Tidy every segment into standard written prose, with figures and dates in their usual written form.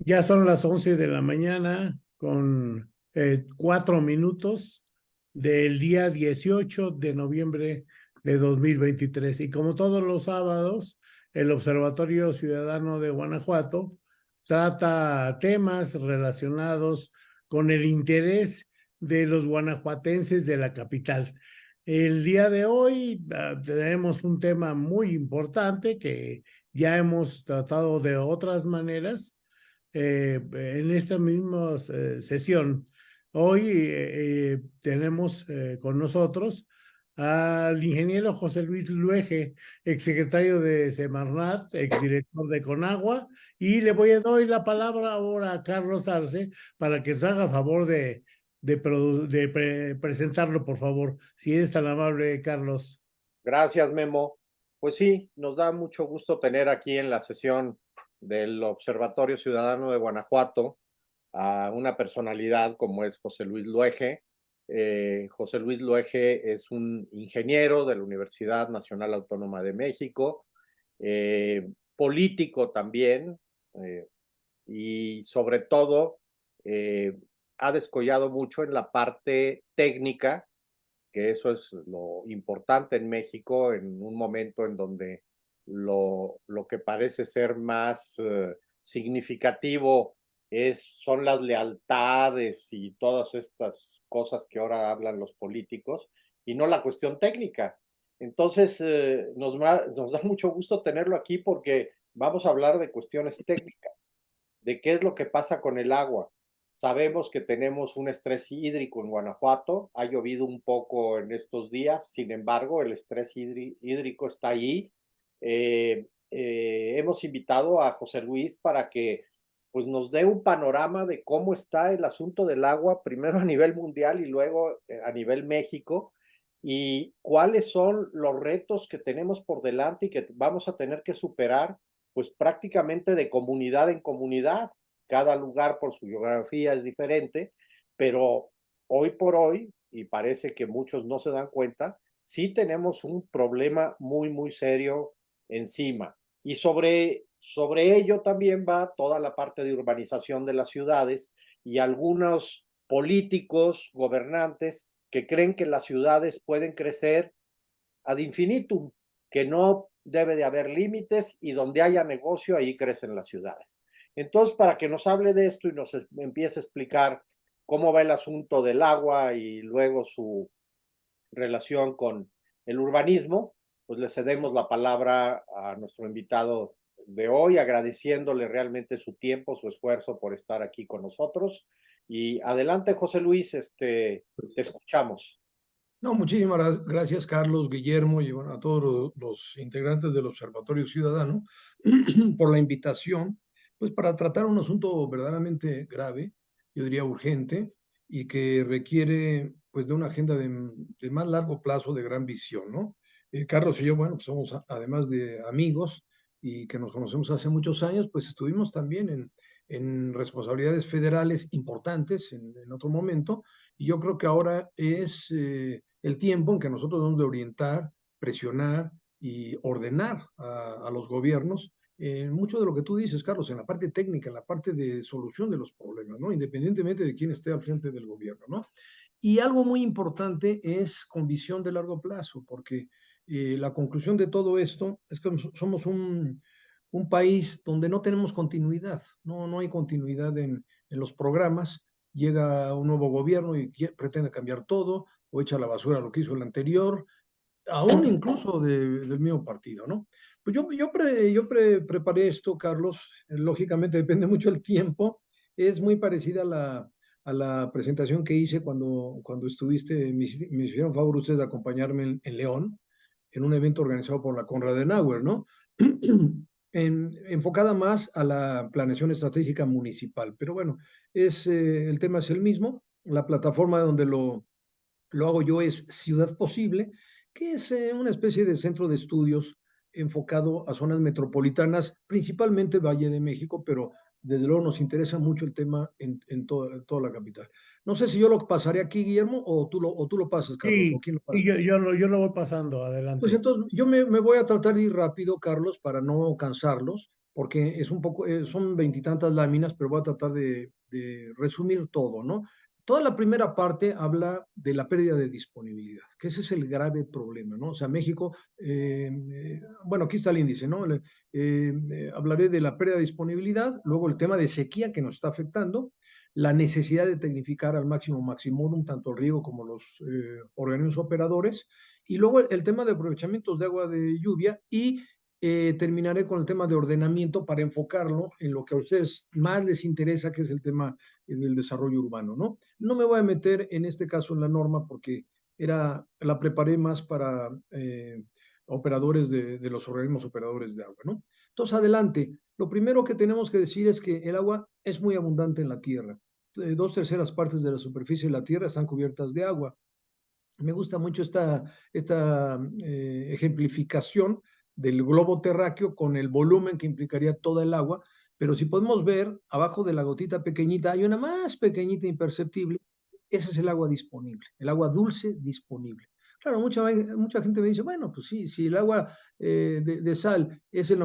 Ya son las 11 de la mañana con 4 minutos del día 18 de noviembre de 2023. Y como todos los sábados, el Observatorio Ciudadano de Guanajuato trata temas relacionados con el interés de los guanajuatenses de la capital. El día de hoy tenemos un tema muy importante que ya hemos tratado de otras maneras en esta misma sesión. Hoy tenemos con nosotros al ingeniero José Luis Luege, exsecretario de Semarnat, exdirector de Conagua, y le doy la palabra ahora a Carlos Arce para que nos haga favor de presentarlo, por favor, si eres tan amable, Carlos. Gracias, Memo. Pues sí, nos da mucho gusto tener aquí en la sesión del Observatorio Ciudadano de Guanajuato a una personalidad como es José Luis Luege. José Luis Luege es un ingeniero de la Universidad Nacional Autónoma de México, político también, y sobre todo ha descollado mucho en la parte técnica, que eso es lo importante en México en un momento en donde lo que parece ser más significativo son las lealtades y todas estas cosas que ahora hablan los políticos y no la cuestión técnica. Entonces, nos da mucho gusto tenerlo aquí porque vamos a hablar de cuestiones técnicas, de qué es lo que pasa con el agua. Sabemos que tenemos un estrés hídrico en Guanajuato, ha llovido un poco en estos días, sin embargo, el estrés hídrico está ahí. Hemos invitado a José Luis para que pues, nos dé un panorama de cómo está el asunto del agua, primero a nivel mundial y luego a nivel México, y cuáles son los retos que tenemos por delante y que vamos a tener que superar, pues prácticamente de comunidad en comunidad. Cada lugar por su geografía es diferente, pero hoy por hoy, y parece que muchos no se dan cuenta, sí tenemos un problema muy, muy serio encima. Y sobre ello también va toda la parte de urbanización de las ciudades y algunos políticos, gobernantes, que creen que las ciudades pueden crecer ad infinitum, que no debe de haber límites y donde haya negocio, ahí crecen las ciudades. Entonces, para que nos hable de esto y nos empiece a explicar cómo va el asunto del agua y luego su relación con el urbanismo, pues le cedemos la palabra a nuestro invitado de hoy, agradeciéndole realmente su tiempo, su esfuerzo por estar aquí con nosotros. Y adelante, José Luis, te escuchamos. No, muchísimas gracias, Carlos, Guillermo y bueno, a todos los integrantes del Observatorio Ciudadano por la invitación, pues para tratar un asunto verdaderamente grave, yo diría urgente, y que requiere pues de una agenda de más largo plazo, de gran visión, ¿no? Carlos y yo, bueno, pues somos además de amigos y que nos conocemos hace muchos años, pues estuvimos también en responsabilidades federales importantes en otro momento, y yo creo que ahora es el tiempo en que nosotros debemos de orientar, presionar y ordenar a los gobiernos mucho de lo que tú dices, Carlos, en la parte técnica, en la parte de solución de los problemas, ¿no? Independientemente de quién esté al frente del gobierno, ¿no? Y algo muy importante es con visión de largo plazo, porque la conclusión de todo esto es que somos un país donde no tenemos continuidad, no hay continuidad en los programas. Llega un nuevo gobierno y pretende cambiar todo, o echa a la basura lo que hizo el anterior, aún incluso del mismo partido, ¿no? Pues preparé esto, Carlos, lógicamente depende mucho del tiempo, es muy parecida a la presentación que hice cuando estuviste, me hicieron favor ustedes de acompañarme en León, en un evento organizado por la Konrad Adenauer, ¿no? Enfocada más a la planeación estratégica municipal, pero bueno, el tema es el mismo, la plataforma donde lo hago yo es Ciudad Posible, que es una especie de centro de estudios enfocado a zonas metropolitanas, principalmente Valle de México, pero desde luego nos interesa mucho el tema en toda la capital. No sé si yo lo pasaré aquí, Guillermo, o tú lo pasas, Carlos, o Sí, quién lo sí, pasa. yo lo voy pasando, Pues adelante. entonces yo me voy a tratar de ir rápido, Carlos, para no cansarlos, porque es un poco, son veintitantas láminas, pero voy a tratar de resumir todo, ¿no? Toda la primera parte habla de la pérdida de disponibilidad, que ese es el grave problema, ¿no? O sea, México, bueno, aquí está el índice, ¿no? Hablaré de la pérdida de disponibilidad, luego el tema de sequía que nos está afectando, la necesidad de tecnificar al máximo maximorum tanto el riego como los organismos operadores, y luego el tema de aprovechamientos de agua de lluvia y terminaré con el tema de ordenamiento para enfocarlo en lo que a ustedes más les interesa, que es el tema del desarrollo urbano, ¿no? No me voy a meter en este caso en la norma porque la preparé más para operadores de los organismos operadores de agua, ¿no? Entonces, adelante. Lo primero que tenemos que decir es que el agua es muy abundante en la tierra. 2/3 de la superficie de la tierra están cubiertas de agua. Me gusta mucho esta ejemplificación del globo terráqueo con el volumen que implicaría toda el agua, pero si podemos ver, abajo de la gotita pequeñita hay una más pequeñita imperceptible, ese es el agua disponible, el agua dulce disponible. Claro, mucha gente me dice, bueno, pues sí, si el agua de sal es el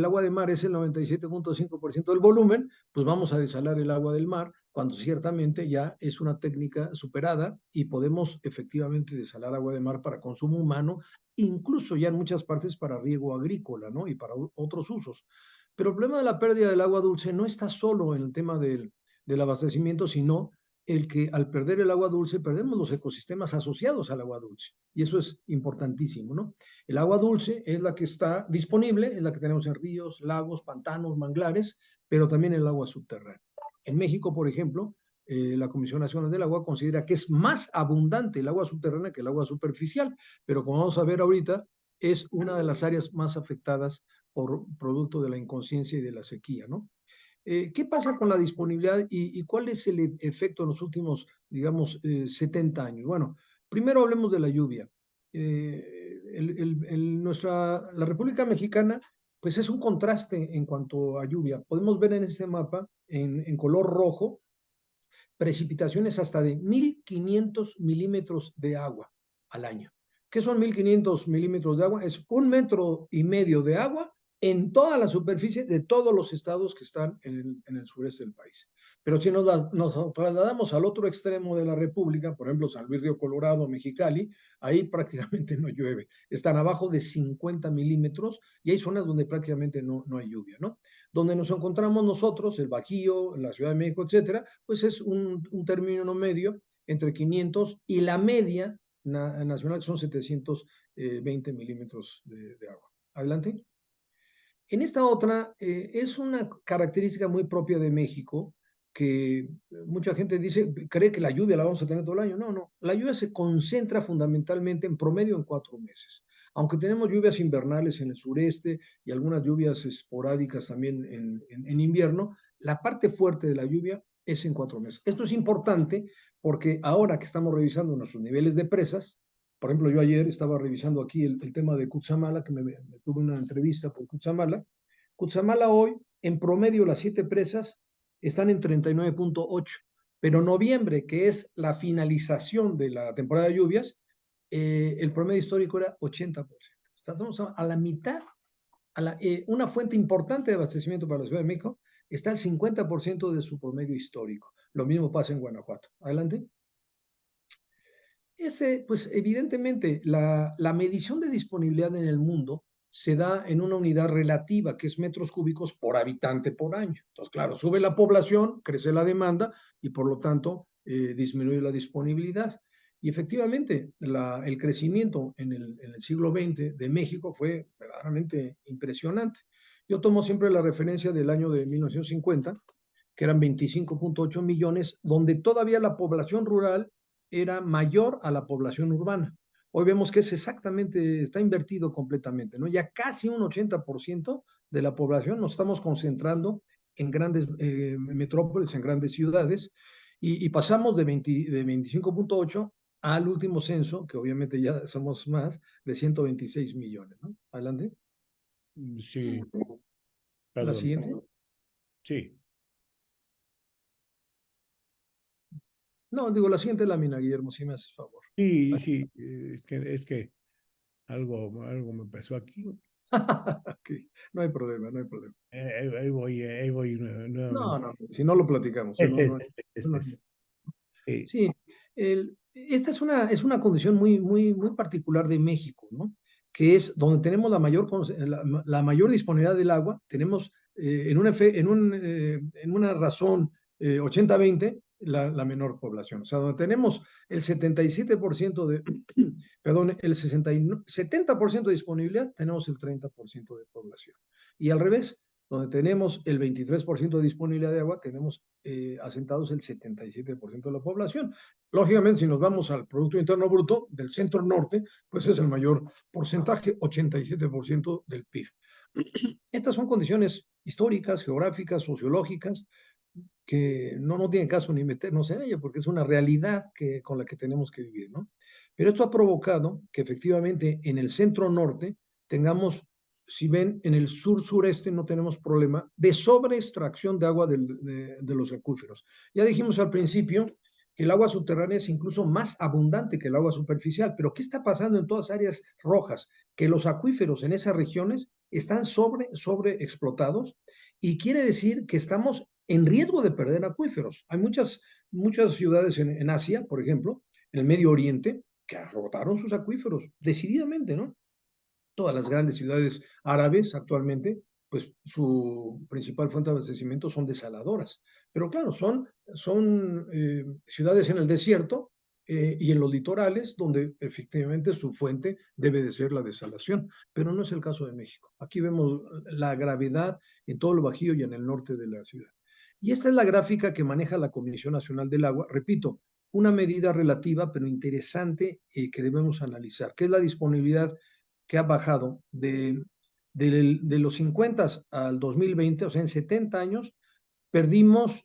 agua de mar es el 97.5% del volumen, pues vamos a desalar el agua del mar, cuando ciertamente ya es una técnica superada y podemos efectivamente desalar agua de mar para consumo humano, incluso ya en muchas partes para riego agrícola, ¿no? Y para otros usos. Pero el problema de la pérdida del agua dulce no está solo en el tema del abastecimiento, sino el que al perder el agua dulce perdemos los ecosistemas asociados al agua dulce. Y eso es importantísimo, ¿no? El agua dulce es la que está disponible, es la que tenemos en ríos, lagos, pantanos, manglares, pero también el agua subterránea. En México, por ejemplo, la Comisión Nacional del Agua considera que es más abundante el agua subterránea que el agua superficial, pero como vamos a ver ahorita, es una de las áreas más afectadas por producto de la inconsciencia y de la sequía, ¿no? ¿Qué pasa con la disponibilidad y cuál es el efecto en los últimos, digamos, 70 años? Bueno, primero hablemos de la lluvia. La República Mexicana, pues es un contraste en cuanto a lluvia. Podemos ver en este mapa, en color rojo, precipitaciones hasta de 1.500 milímetros de agua al año. ¿Qué son 1.500 milímetros de agua? Es 1,5 metros de agua en toda la superficie de todos los estados que están en el sureste del país. Pero si nos trasladamos al otro extremo de la República, por ejemplo, San Luis Río Colorado, Mexicali, ahí prácticamente no llueve. Están abajo de 50 milímetros y hay zonas donde prácticamente no hay lluvia, ¿no? Donde nos encontramos nosotros, el Bajío, la Ciudad de México, etcétera, pues es un término medio entre 500 y la media nacional son 720 milímetros de agua. Adelante. En esta otra, es una característica muy propia de México, que mucha gente dice, cree que la lluvia la vamos a tener todo el año. No, no, la lluvia se concentra fundamentalmente en promedio en 4 meses. Aunque tenemos lluvias invernales en el sureste y algunas lluvias esporádicas también en invierno, la parte fuerte de la lluvia es en 4 meses. Esto es importante porque ahora que estamos revisando nuestros niveles de presas, por ejemplo, yo ayer estaba revisando aquí el tema de Cutzamala, que me tuve una entrevista por Cutzamala. Cutzamala hoy, en promedio, las 7 presas están en 39.8, pero noviembre, que es la finalización de la temporada de lluvias, el promedio histórico era 80%. Estamos a la mitad, una fuente importante de abastecimiento para la Ciudad de México está al 50% de su promedio histórico. Lo mismo pasa en Guanajuato. Adelante. Pues evidentemente, la medición de disponibilidad en el mundo se da en una unidad relativa, que es metros cúbicos por habitante por año. Entonces, claro, sube la población, crece la demanda y por lo tanto disminuye la disponibilidad. Y efectivamente, el crecimiento en el siglo XX de México fue verdaderamente impresionante. Yo tomo siempre la referencia del año de 1950, que eran 25.8 millones, donde todavía la población rural era mayor a la población urbana. Hoy vemos que es exactamente, está invertido completamente, ¿no? Ya casi un 80% de la población nos estamos concentrando en grandes metrópolis, en grandes ciudades, y pasamos de 25.8 al último censo, que obviamente ya somos más, de 126 millones, ¿no? Adelante. Sí, La perdón. siguiente. Sí. No, digo, la siguiente lámina, Guillermo, si me haces favor. Sí, sí, es que algo me pasó aquí. Ok, no hay problema, no hay problema. Ahí voy No, nuevamente. no, si no lo platicamos, Este, no, este, no este, hay- este. Sí. Sí, esta es una condición muy particular de México, ¿no? Que es donde tenemos la mayor disponibilidad del agua, tenemos en una razón 80-20 la menor población. O sea, donde tenemos el 77% perdón, 70% de disponibilidad, tenemos el 30% de población. Y al revés, donde tenemos el 23% de disponibilidad de agua, tenemos asentados el 77% de la población. Lógicamente, si nos vamos al Producto Interno Bruto del centro norte, pues es el mayor porcentaje, 87% del PIB. Estas son condiciones históricas, geográficas, sociológicas, que no tienen caso ni meternos en ella, porque es una realidad con la que tenemos que vivir, ¿no? Pero esto ha provocado que efectivamente en el centro norte tengamos, si ven, en el sur-sureste no tenemos problema de sobreextracción de agua de los acuíferos. Ya dijimos al principio que el agua subterránea es incluso más abundante que el agua superficial, pero ¿qué está pasando en todas áreas rojas? Que los acuíferos en esas regiones están sobre explotados y quiere decir que estamos en riesgo de perder acuíferos. Hay muchas ciudades en Asia, por ejemplo, en el Medio Oriente, que agotaron sus acuíferos decididamente, ¿no? Todas las grandes ciudades árabes actualmente, pues su principal fuente de abastecimiento son desaladoras. Pero claro, son ciudades en el desierto y en los litorales donde efectivamente su fuente debe de ser la desalación. Pero no es el caso de México. Aquí vemos la gravedad en todo el Bajío y en el norte de la ciudad. Y esta es la gráfica que maneja la Comisión Nacional del Agua. Repito, una medida relativa pero interesante que debemos analizar, que es la disponibilidad que ha bajado de los 50 al 2020, o sea, en 70 años, perdimos,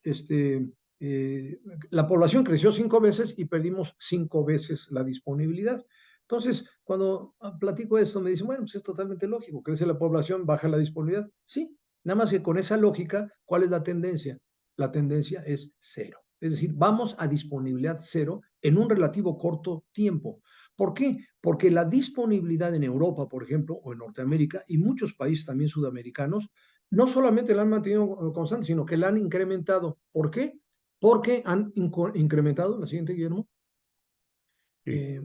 la población creció 5 veces y perdimos 5 veces la disponibilidad. Entonces, cuando platico esto, me dicen, bueno, pues es totalmente lógico, crece la población, baja la disponibilidad. Sí, nada más que con esa lógica, ¿cuál es la tendencia? La tendencia es cero. Es decir, vamos a disponibilidad cero en un relativo corto tiempo. ¿Por qué? Porque la disponibilidad en Europa, por ejemplo, o en Norteamérica y muchos países también sudamericanos, no solamente la han mantenido constante, sino que la han incrementado. ¿Por qué? Porque han incrementado, la siguiente, Guillermo. Sí.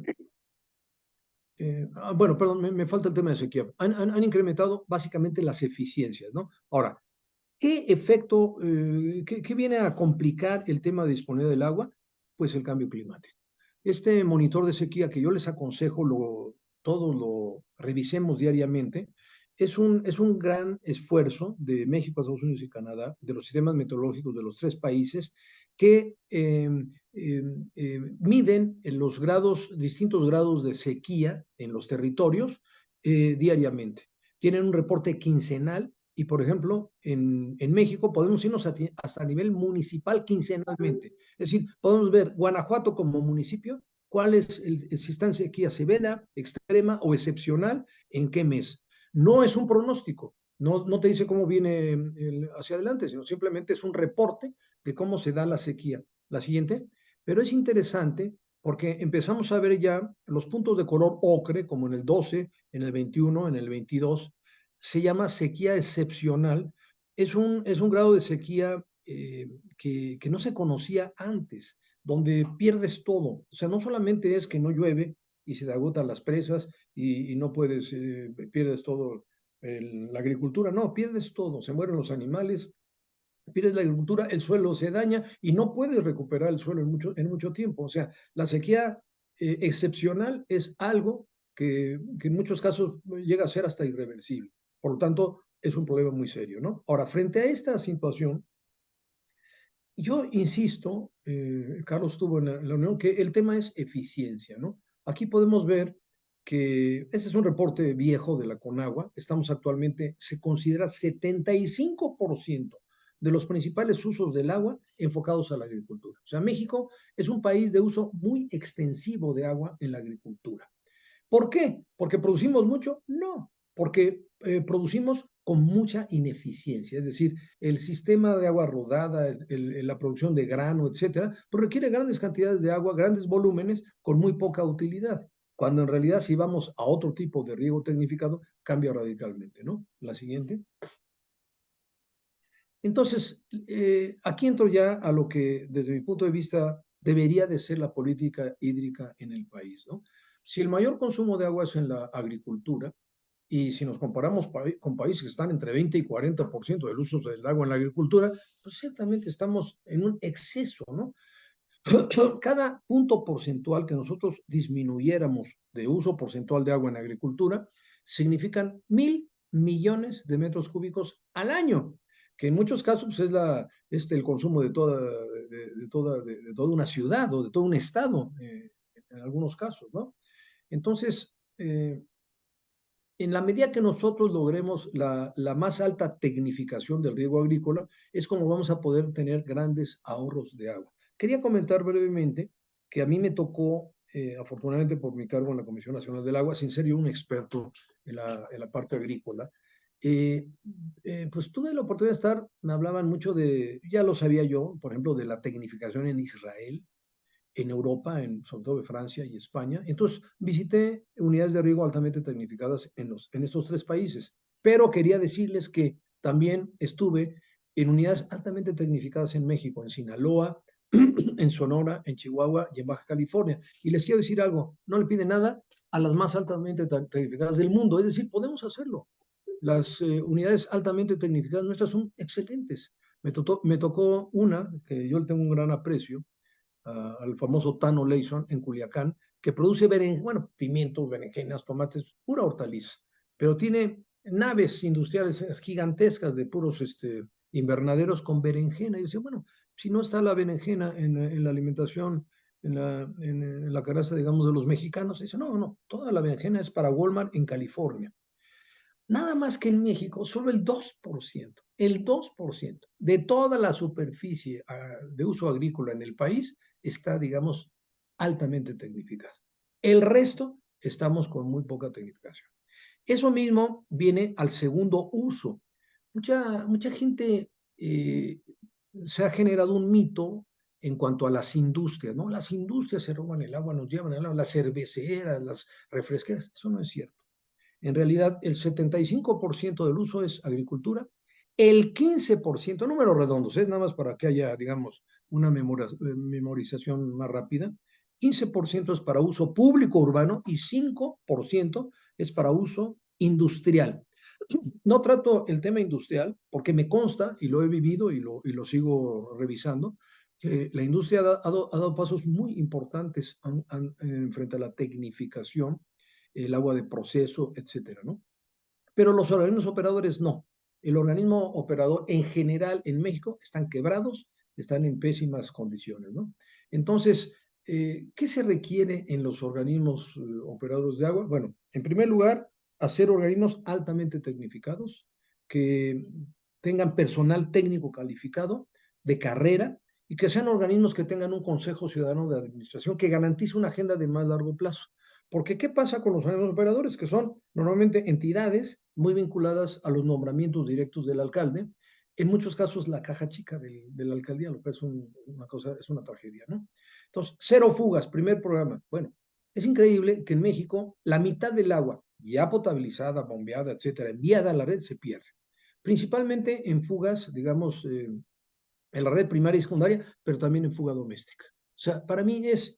Eh, bueno, perdón, me falta el tema de sequía. Han incrementado básicamente las eficiencias, ¿no? Ahora, ¿qué efecto, qué viene a complicar el tema de disponibilidad del agua? Pues el cambio climático. Este monitor de sequía que yo les aconsejo todos lo revisemos diariamente, es un gran esfuerzo de México, Estados Unidos y Canadá, de los sistemas meteorológicos de los tres países, que miden en los distintos grados de sequía en los territorios diariamente. Tienen un reporte quincenal y, por ejemplo, en México podemos irnos hasta a nivel municipal quincenalmente. Es decir, podemos ver Guanajuato como municipio, cuál es si está en sequía severa, extrema o excepcional, en qué mes. No es un pronóstico, no te dice cómo viene hacia adelante, sino simplemente es un reporte de cómo se da la sequía. La siguiente, pero es interesante porque empezamos a ver ya los puntos de color ocre, como en el 12, en el 21, en el 22, se llama sequía excepcional. Es un grado de sequía que no se conocía antes, donde pierdes todo. O sea, no solamente es que no llueve y se te agotan las presas y no puedes, pierdes todo la agricultura, no, pierdes todo, se mueren los animales, pierdes la agricultura, el suelo se daña y no puedes recuperar el suelo en mucho tiempo. O sea, la sequía excepcional es algo que en muchos casos llega a ser hasta irreversible. Por lo tanto, es un problema muy serio, ¿no? Ahora, frente a esta situación, yo insisto, Carlos estuvo en la Unión, que el tema es eficiencia, ¿no? Aquí podemos ver que ese es un reporte viejo de la Conagua. Estamos actualmente, se considera 75% de los principales usos del agua enfocados a la agricultura. O sea, México es un país de uso muy extensivo de agua en la agricultura. ¿Por qué? ¿Porque producimos mucho? No, porque producimos con mucha ineficiencia, es decir, el sistema de agua rodada, la producción de grano, etcétera, pues requiere grandes cantidades de agua, grandes volúmenes con muy poca utilidad. cuando en realidad si vamos a otro tipo de riego tecnificado, cambia radicalmente, ¿no? La siguiente. Entonces, aquí entro ya a lo que desde mi punto de vista debería de ser la política hídrica en el país, ¿no? Si el mayor consumo de agua es en la agricultura, y si nos comparamos con países que están entre 20 y 40% del uso del agua en la agricultura, pues ciertamente estamos en un exceso, ¿no? Cada punto porcentual que nosotros disminuyéramos de uso porcentual de agua en agricultura significan 1.000 millones de metros cúbicos al año, que en muchos casos pues, es el consumo de toda una ciudad o de todo un estado, en algunos casos, ¿no? Entonces, en la medida que nosotros logremos la más alta tecnificación del riego agrícola, es como vamos a poder tener grandes ahorros de agua. Quería comentar brevemente que a mí me tocó, afortunadamente por mi cargo en la Comisión Nacional del Agua, sin ser yo un experto en la parte agrícola, eh, pues tuve la oportunidad de estar, me hablaban mucho ya lo sabía yo, por ejemplo, de la tecnificación en Israel, en Europa, sobre todo en Francia y España. Entonces, visité unidades de riego altamente tecnificadas en estos tres países, pero quería decirles que también estuve en unidades altamente tecnificadas en México, en Sinaloa, en Sonora, en Chihuahua y en Baja California. Y les quiero decir algo, no le piden nada a las más altamente tecnificadas del mundo, es decir, podemos hacerlo. Las unidades altamente tecnificadas nuestras son excelentes. Me tocó una que yo le tengo un gran aprecio, al famoso Tano Leison en Culiacán, que produce pimientos, berenjenas, tomates, pura hortaliza, pero tiene naves industriales gigantescas de puros invernaderos con berenjena. Y yo decía, bueno, si no está la berenjena en la alimentación, en la canasta, digamos, de los mexicanos, dice, no, toda la berenjena es para Walmart en California. Nada más que en México, solo el 2% de toda la superficie de uso agrícola en el país está, digamos, altamente tecnificada. El resto estamos con muy poca tecnificación. Eso mismo viene al segundo uso. Mucha gente se ha generado un mito en cuanto a las industrias, ¿no? Las industrias se roban el agua, nos llevan el agua, las cerveceras, las refresqueras, eso no es cierto. En realidad, el 75% del uso es agricultura, el 15%, números redondos, es nada más para que haya, digamos, una memorización más rápida, 15% es para uso público urbano y 5% es para uso industrial. No trato el tema industrial porque me consta, y lo he vivido y lo sigo revisando, que la industria ha dado pasos muy importantes frente a la tecnificación, el agua de proceso, etcétera, ¿no? Pero los organismos operadores no. El organismo operador en general en México están quebrados, están en pésimas condiciones, ¿no? Entonces, ¿qué se requiere en los organismos operadores de agua? Bueno, en primer lugar, hacer organismos altamente tecnificados, que tengan personal técnico calificado de carrera y que sean organismos que tengan un consejo ciudadano de administración que garantice una agenda de más largo plazo. Porque ¿qué pasa con los organismos operadores? Que son normalmente entidades muy vinculadas a los nombramientos directos del alcalde, en muchos casos la caja chica de la alcaldía, lo que es una tragedia, ¿no? Entonces, cero fugas, primer programa. Bueno, es increíble que en México la mitad del agua ya potabilizada, bombeada, etcétera, enviada a la red se pierde. Principalmente en fugas, digamos, en la red primaria y secundaria, pero también en fuga doméstica. O sea, para mí es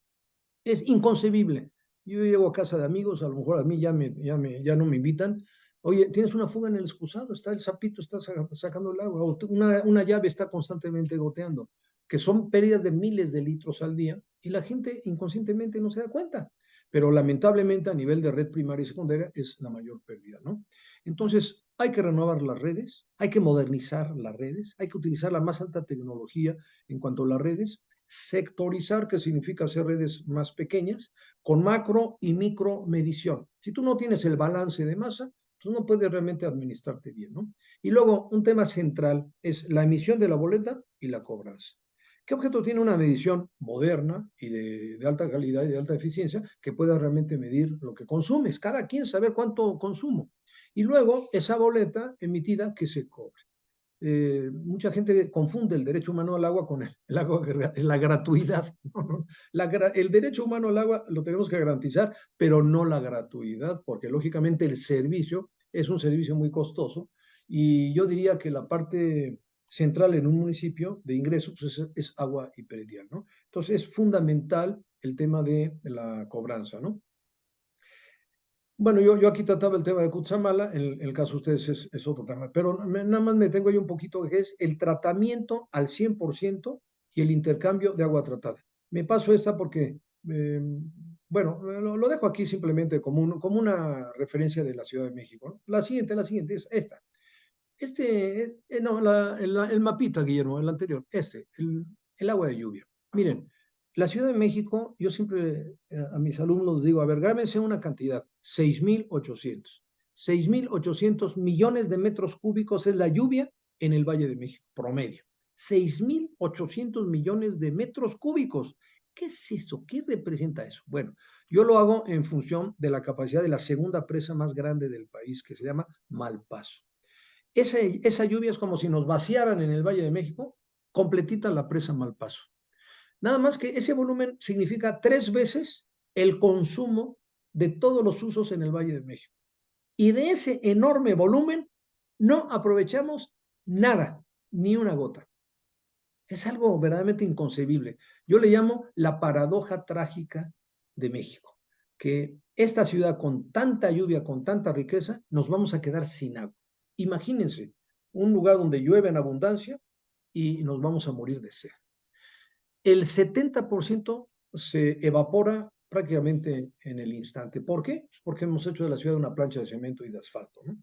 inconcebible. Yo llego a casa de amigos, a lo mejor a mí ya no me invitan. Oye, tienes una fuga en el excusado, está el sapito, está sacando el agua, o una llave está constantemente goteando, que son pérdidas de miles de litros al día y la gente inconscientemente no se da cuenta. Pero lamentablemente a nivel de red primaria y secundaria es la mayor pérdida, ¿no? Entonces, hay que renovar las redes, hay que modernizar las redes, hay que utilizar la más alta tecnología en cuanto a las redes, sectorizar, que significa hacer redes más pequeñas, con macro y micro medición. Si tú no tienes el balance de masa, pues no puedes realmente administrarte bien, ¿no? Y luego, un tema central es la emisión de la boleta y la cobranza. ¿Qué objeto tiene una medición moderna y de alta calidad y de alta eficiencia que pueda realmente medir lo que consumes? Cada quien saber cuánto consumo. Y luego, esa boleta emitida que se cobre. mucha gente confunde el derecho humano al agua con el agua, la gratuidad. No, no. El derecho humano al agua lo tenemos que garantizar, pero no la gratuidad, porque lógicamente el servicio es un servicio muy costoso y yo diría que la parte central en un municipio de ingresos pues es agua y predial, ¿no? Entonces es fundamental el tema de la cobranza, ¿no? Bueno, yo aquí trataba el tema de Cutzamala, en el caso de ustedes es otro tema, pero nada más me tengo yo un poquito que es el tratamiento al 100% y el intercambio de agua tratada. Me paso esta porque, bueno, lo dejo aquí simplemente como una referencia de la Ciudad de México, ¿no? La siguiente es esta. No, el mapita, Guillermo, el anterior, el agua de lluvia. Miren, la Ciudad de México, yo siempre a mis alumnos digo, a ver, grábense una cantidad, 6,800. 6,800 millones de metros cúbicos es la lluvia en el Valle de México, promedio. 6,800 millones de metros cúbicos. ¿Qué es eso? ¿Qué representa eso? Bueno, yo lo hago en función de la capacidad de la segunda presa más grande del país, que se llama Malpaso. Esa lluvia es como si nos vaciaran en el Valle de México, completita la presa Malpaso. Nada más que ese volumen significa 3 veces el consumo de todos los usos en el Valle de México. Y de ese enorme volumen no aprovechamos nada, ni una gota. Es algo verdaderamente inconcebible. Yo le llamo la paradoja trágica de México, que esta ciudad con tanta lluvia, con tanta riqueza, nos vamos a quedar sin agua. Imagínense, un lugar donde llueve en abundancia y nos vamos a morir de sed. El 70% se evapora prácticamente en el instante. ¿Por qué? Porque hemos hecho de la ciudad una plancha de cemento y de asfalto, ¿no?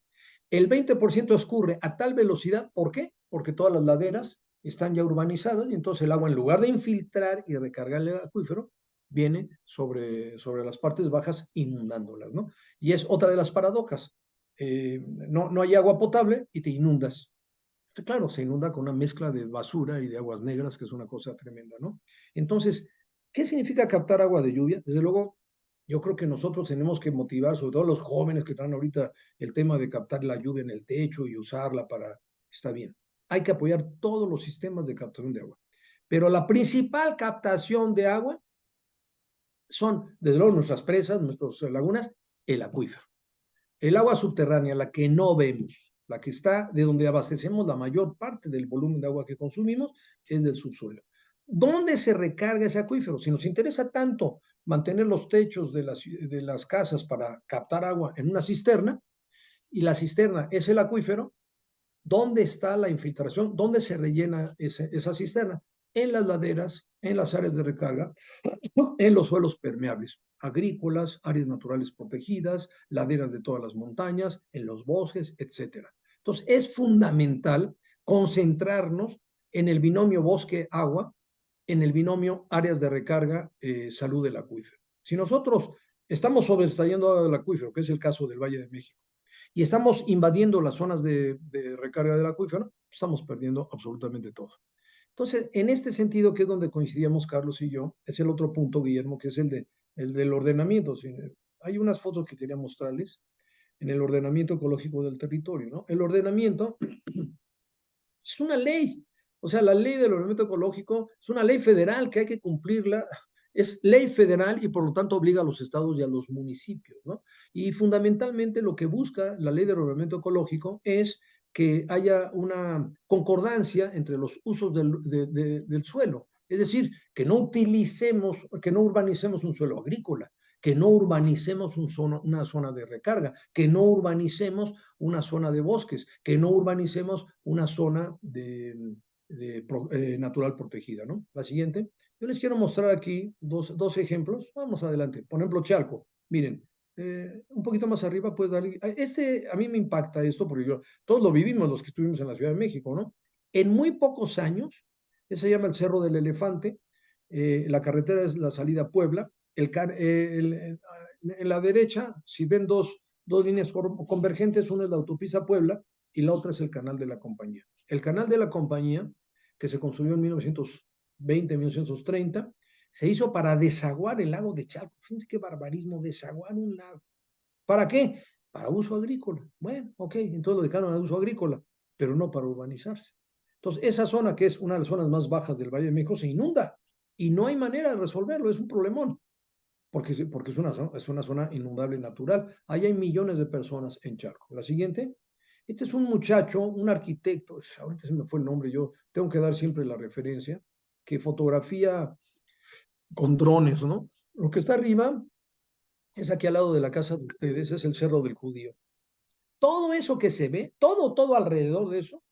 El 20% escurre a tal velocidad. ¿Por qué? Porque todas las laderas están ya urbanizadas y entonces el agua, en lugar de infiltrar y recargar el acuífero, viene sobre las partes bajas inundándolas, ¿no? Y es otra de las paradojas. No hay agua potable y te inundas. Claro, se inunda con una mezcla de basura y de aguas negras, que es una cosa tremenda, ¿no? Entonces, ¿qué significa captar agua de lluvia? Desde luego, yo creo que nosotros tenemos que motivar, sobre todo los jóvenes que traen ahorita el tema de captar la lluvia en el techo y usarla para... Está bien. Hay que apoyar todos los sistemas de captación de agua. Pero la principal captación de agua son, desde luego, nuestras presas, nuestras lagunas, el acuífero. El agua subterránea, la que no vemos, la que está de donde abastecemos la mayor parte del volumen de agua que consumimos, es del subsuelo. ¿Dónde se recarga ese acuífero? Si nos interesa tanto mantener los techos de las casas para captar agua en una cisterna, y la cisterna es el acuífero, ¿dónde está la infiltración? ¿Dónde se rellena esa cisterna? En las laderas, en las áreas de recarga, en los suelos permeables, agrícolas, áreas naturales protegidas, laderas de todas las montañas, en los bosques, etc. Entonces, es fundamental concentrarnos en el binomio bosque-agua, en el binomio áreas de recarga, salud del acuífero. Si nosotros estamos sobreextrayendo agua del acuífero, que es el caso del Valle de México, y estamos invadiendo las zonas de recarga del acuífero, estamos perdiendo absolutamente todo. Entonces, en este sentido, que es donde coincidíamos Carlos y yo, es el otro punto, Guillermo, que es el del ordenamiento. Hay unas fotos que quería mostrarles en el ordenamiento ecológico del territorio, ¿no? El ordenamiento es una ley. O sea, la ley del ordenamiento ecológico es una ley federal que hay que cumplirla. Es ley federal y por lo tanto obliga a los estados y a los municipios, ¿no? Y fundamentalmente lo que busca la ley del ordenamiento ecológico es que haya una concordancia entre los usos del suelo. Es decir, que no urbanicemos un suelo agrícola, que no urbanicemos una zona de recarga, que no urbanicemos una zona de bosques, que no urbanicemos una zona natural protegida, ¿no? La siguiente. Yo les quiero mostrar aquí dos ejemplos. Vamos adelante. Por ejemplo, Chalco. Miren, un poquito más arriba, pues darle. A mí me impacta esto porque todos lo vivimos los que estuvimos en la Ciudad de México, ¿no? En muy pocos años, se llama el Cerro del Elefante, la carretera es la salida a Puebla, en la derecha, si ven dos líneas convergentes, una es la autopista Puebla y la otra es el canal de la Compañía. El canal de la Compañía, que se construyó en 1920, 1930, se hizo para desaguar el lago de Chalco. Fíjense qué barbarismo, desaguar un lago. ¿Para qué? Para uso agrícola. Bueno, ok, entonces lo dejaron a uso agrícola. pero no para urbanizarse. Entonces, esa zona, que es una de las zonas más bajas del Valle de México, se inunda y no hay manera de resolverlo, es un problemón, porque es una zona inundable natural. Ahí hay millones de personas en Chalco. La siguiente, este es un muchacho, un arquitecto, ahorita se me fue el nombre, yo tengo que dar siempre la referencia, que fotografía con drones, ¿no? Lo que está arriba es aquí al lado de la casa de ustedes, es el Cerro del Judío. Todo eso que se ve, todo alrededor de eso,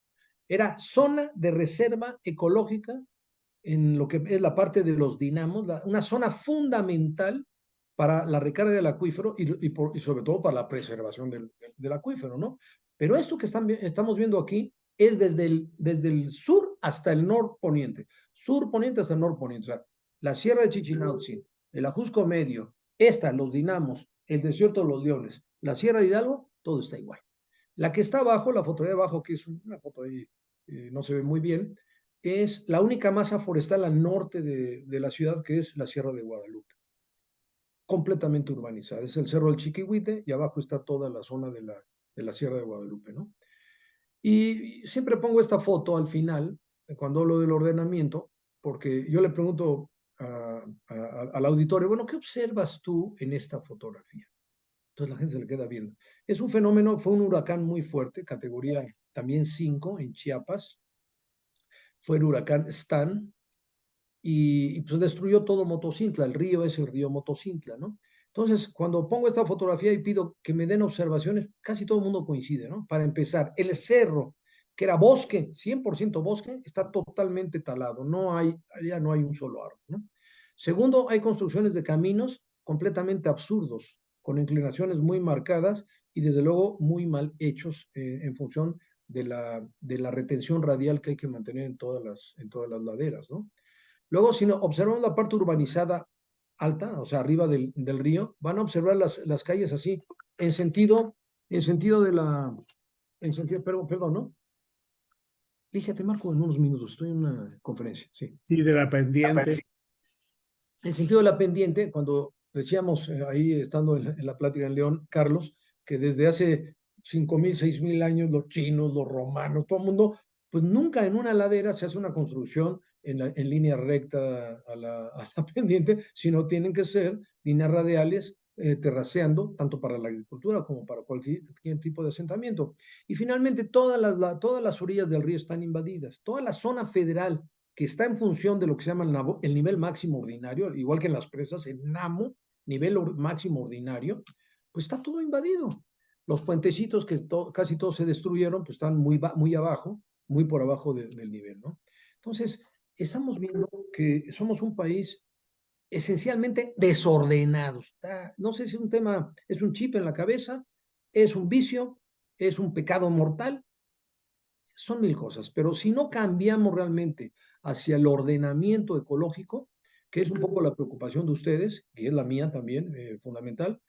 era zona de reserva ecológica en lo que es la parte de los dinamos, una zona fundamental para la recarga del acuífero y sobre todo para la preservación del acuífero, ¿no? Pero esto que estamos viendo aquí es desde el sur hasta el norponiente, sur-poniente hasta el norponiente, o sea, la Sierra de Chichinautzin, el Ajusco Medio, los dinamos, el Desierto de los Leones, la Sierra de Hidalgo, todo está igual. La que está abajo, la fotografía de abajo, que es una foto ahí, no se ve muy bien, es la única masa forestal al norte de la ciudad, que es la Sierra de Guadalupe, completamente urbanizada. Es el Cerro del Chiquihuite y abajo está toda la zona de la Sierra de Guadalupe, ¿no? Y siempre pongo esta foto al final, cuando hablo del ordenamiento, porque yo le pregunto al auditorio, bueno, ¿qué observas tú en esta fotografía? Entonces la gente se le queda viendo. Es un fenómeno, fue un huracán muy fuerte, categoría también 5 en Chiapas. Fue el huracán Stan y pues destruyó todo Motocintla. El río es el río Motocintla, ¿no? Entonces, cuando pongo esta fotografía y pido que me den observaciones, casi todo el mundo coincide, ¿no? Para empezar, el cerro, que era bosque, 100% bosque, está totalmente talado. Ya no hay un solo árbol, ¿no? Segundo, hay construcciones de caminos completamente absurdos, con inclinaciones muy marcadas y desde luego muy mal hechos en función de la retención radial que hay que mantener en todas las laderas, ¿no? Luego, si observamos la parte urbanizada alta, o sea, arriba del río, van a observar las calles así, en sentido de la, perdón, ¿no? Dije, te marco en unos minutos, estoy en una conferencia, sí. Sí, de la pendiente. En sentido de la pendiente, cuando decíamos ahí, estando en la plática en León, Carlos, que desde hace 5.000, 6.000 años, los chinos, los romanos, todo el mundo, pues nunca en una ladera se hace una construcción en línea recta a la pendiente, sino tienen que ser líneas radiales, terraceando, tanto para la agricultura como para cualquier tipo de asentamiento. Y finalmente, todas las orillas del río están invadidas, toda la zona federal que está en función de lo que se llama el nivel máximo ordinario, igual que en las presas, el NAMO, nivel máximo ordinario, pues está todo invadido. Los puentecitos que casi todos se destruyeron, pues están muy abajo, muy por abajo del nivel, ¿no? Entonces, estamos viendo que somos un país esencialmente desordenado. No sé si es un tema, es un chip en la cabeza, es un vicio, es un pecado mortal, son mil cosas, pero si no cambiamos realmente hacia el ordenamiento ecológico, que es un poco la preocupación de ustedes, que es la mía también, fundamental,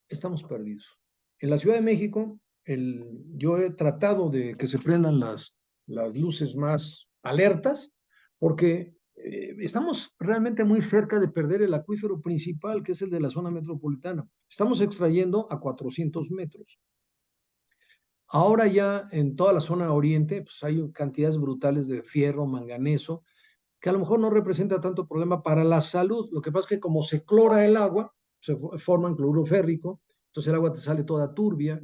estamos perdidos. En la Ciudad de México, yo he tratado de que se prendan las luces más alertas, porque estamos realmente muy cerca de perder el acuífero principal, que es el de la zona metropolitana. Estamos extrayendo a 400 metros. Ahora ya en toda la zona oriente, pues hay cantidades brutales de fierro, manganeso, que a lo mejor no representa tanto problema para la salud. Lo que pasa es que como se clora el agua, se forman cloruro férrico, entonces el agua te sale toda turbia,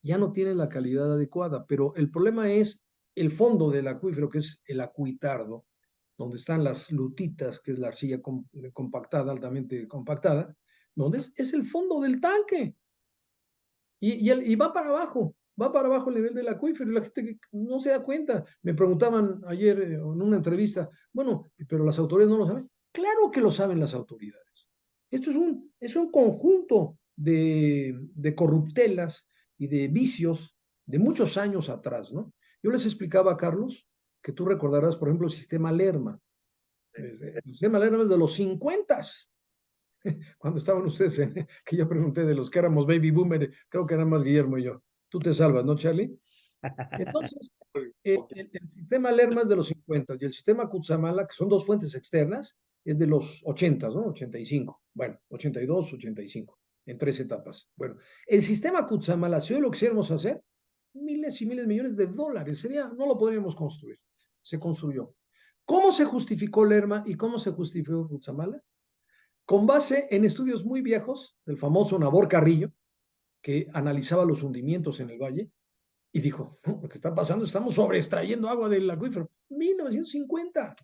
ya no tiene la calidad adecuada. Pero el problema es el fondo del acuífero, que es el acuitardo, donde están las lutitas, que es la arcilla compactada, altamente compactada, donde es el fondo del tanque. Y va para abajo el nivel del acuífero y la gente que no se da cuenta. Me preguntaban ayer en una entrevista, bueno, pero las autoridades no lo saben. Claro que lo saben las autoridades. Esto es un conjunto de corruptelas y de vicios de muchos años atrás, ¿no? Yo les explicaba a Carlos que tú recordarás, por ejemplo, el sistema Lerma. El sistema Lerma es de los 50, cuando estaban ustedes, que yo pregunté de los que éramos baby boomer, creo que eran más Guillermo y yo. Tú te salvas, ¿no, Charlie? Entonces, el sistema Lerma es de los 50 y el sistema Cutzamala, que son dos fuentes externas, es de los 80, ¿no? 85. Bueno, 82, 85, en 3 etapas. Bueno, el sistema Cutzamala, si hoy lo quisiéramos hacer, miles y miles de millones de dólares. No lo podríamos construir. Se construyó. ¿Cómo se justificó Lerma y cómo se justificó Cutzamala? Con base en estudios muy viejos del famoso Nabor Carrillo, que analizaba los hundimientos en el valle, y dijo, no, lo que está pasando, estamos sobreextrayendo agua del acuífero. 1950.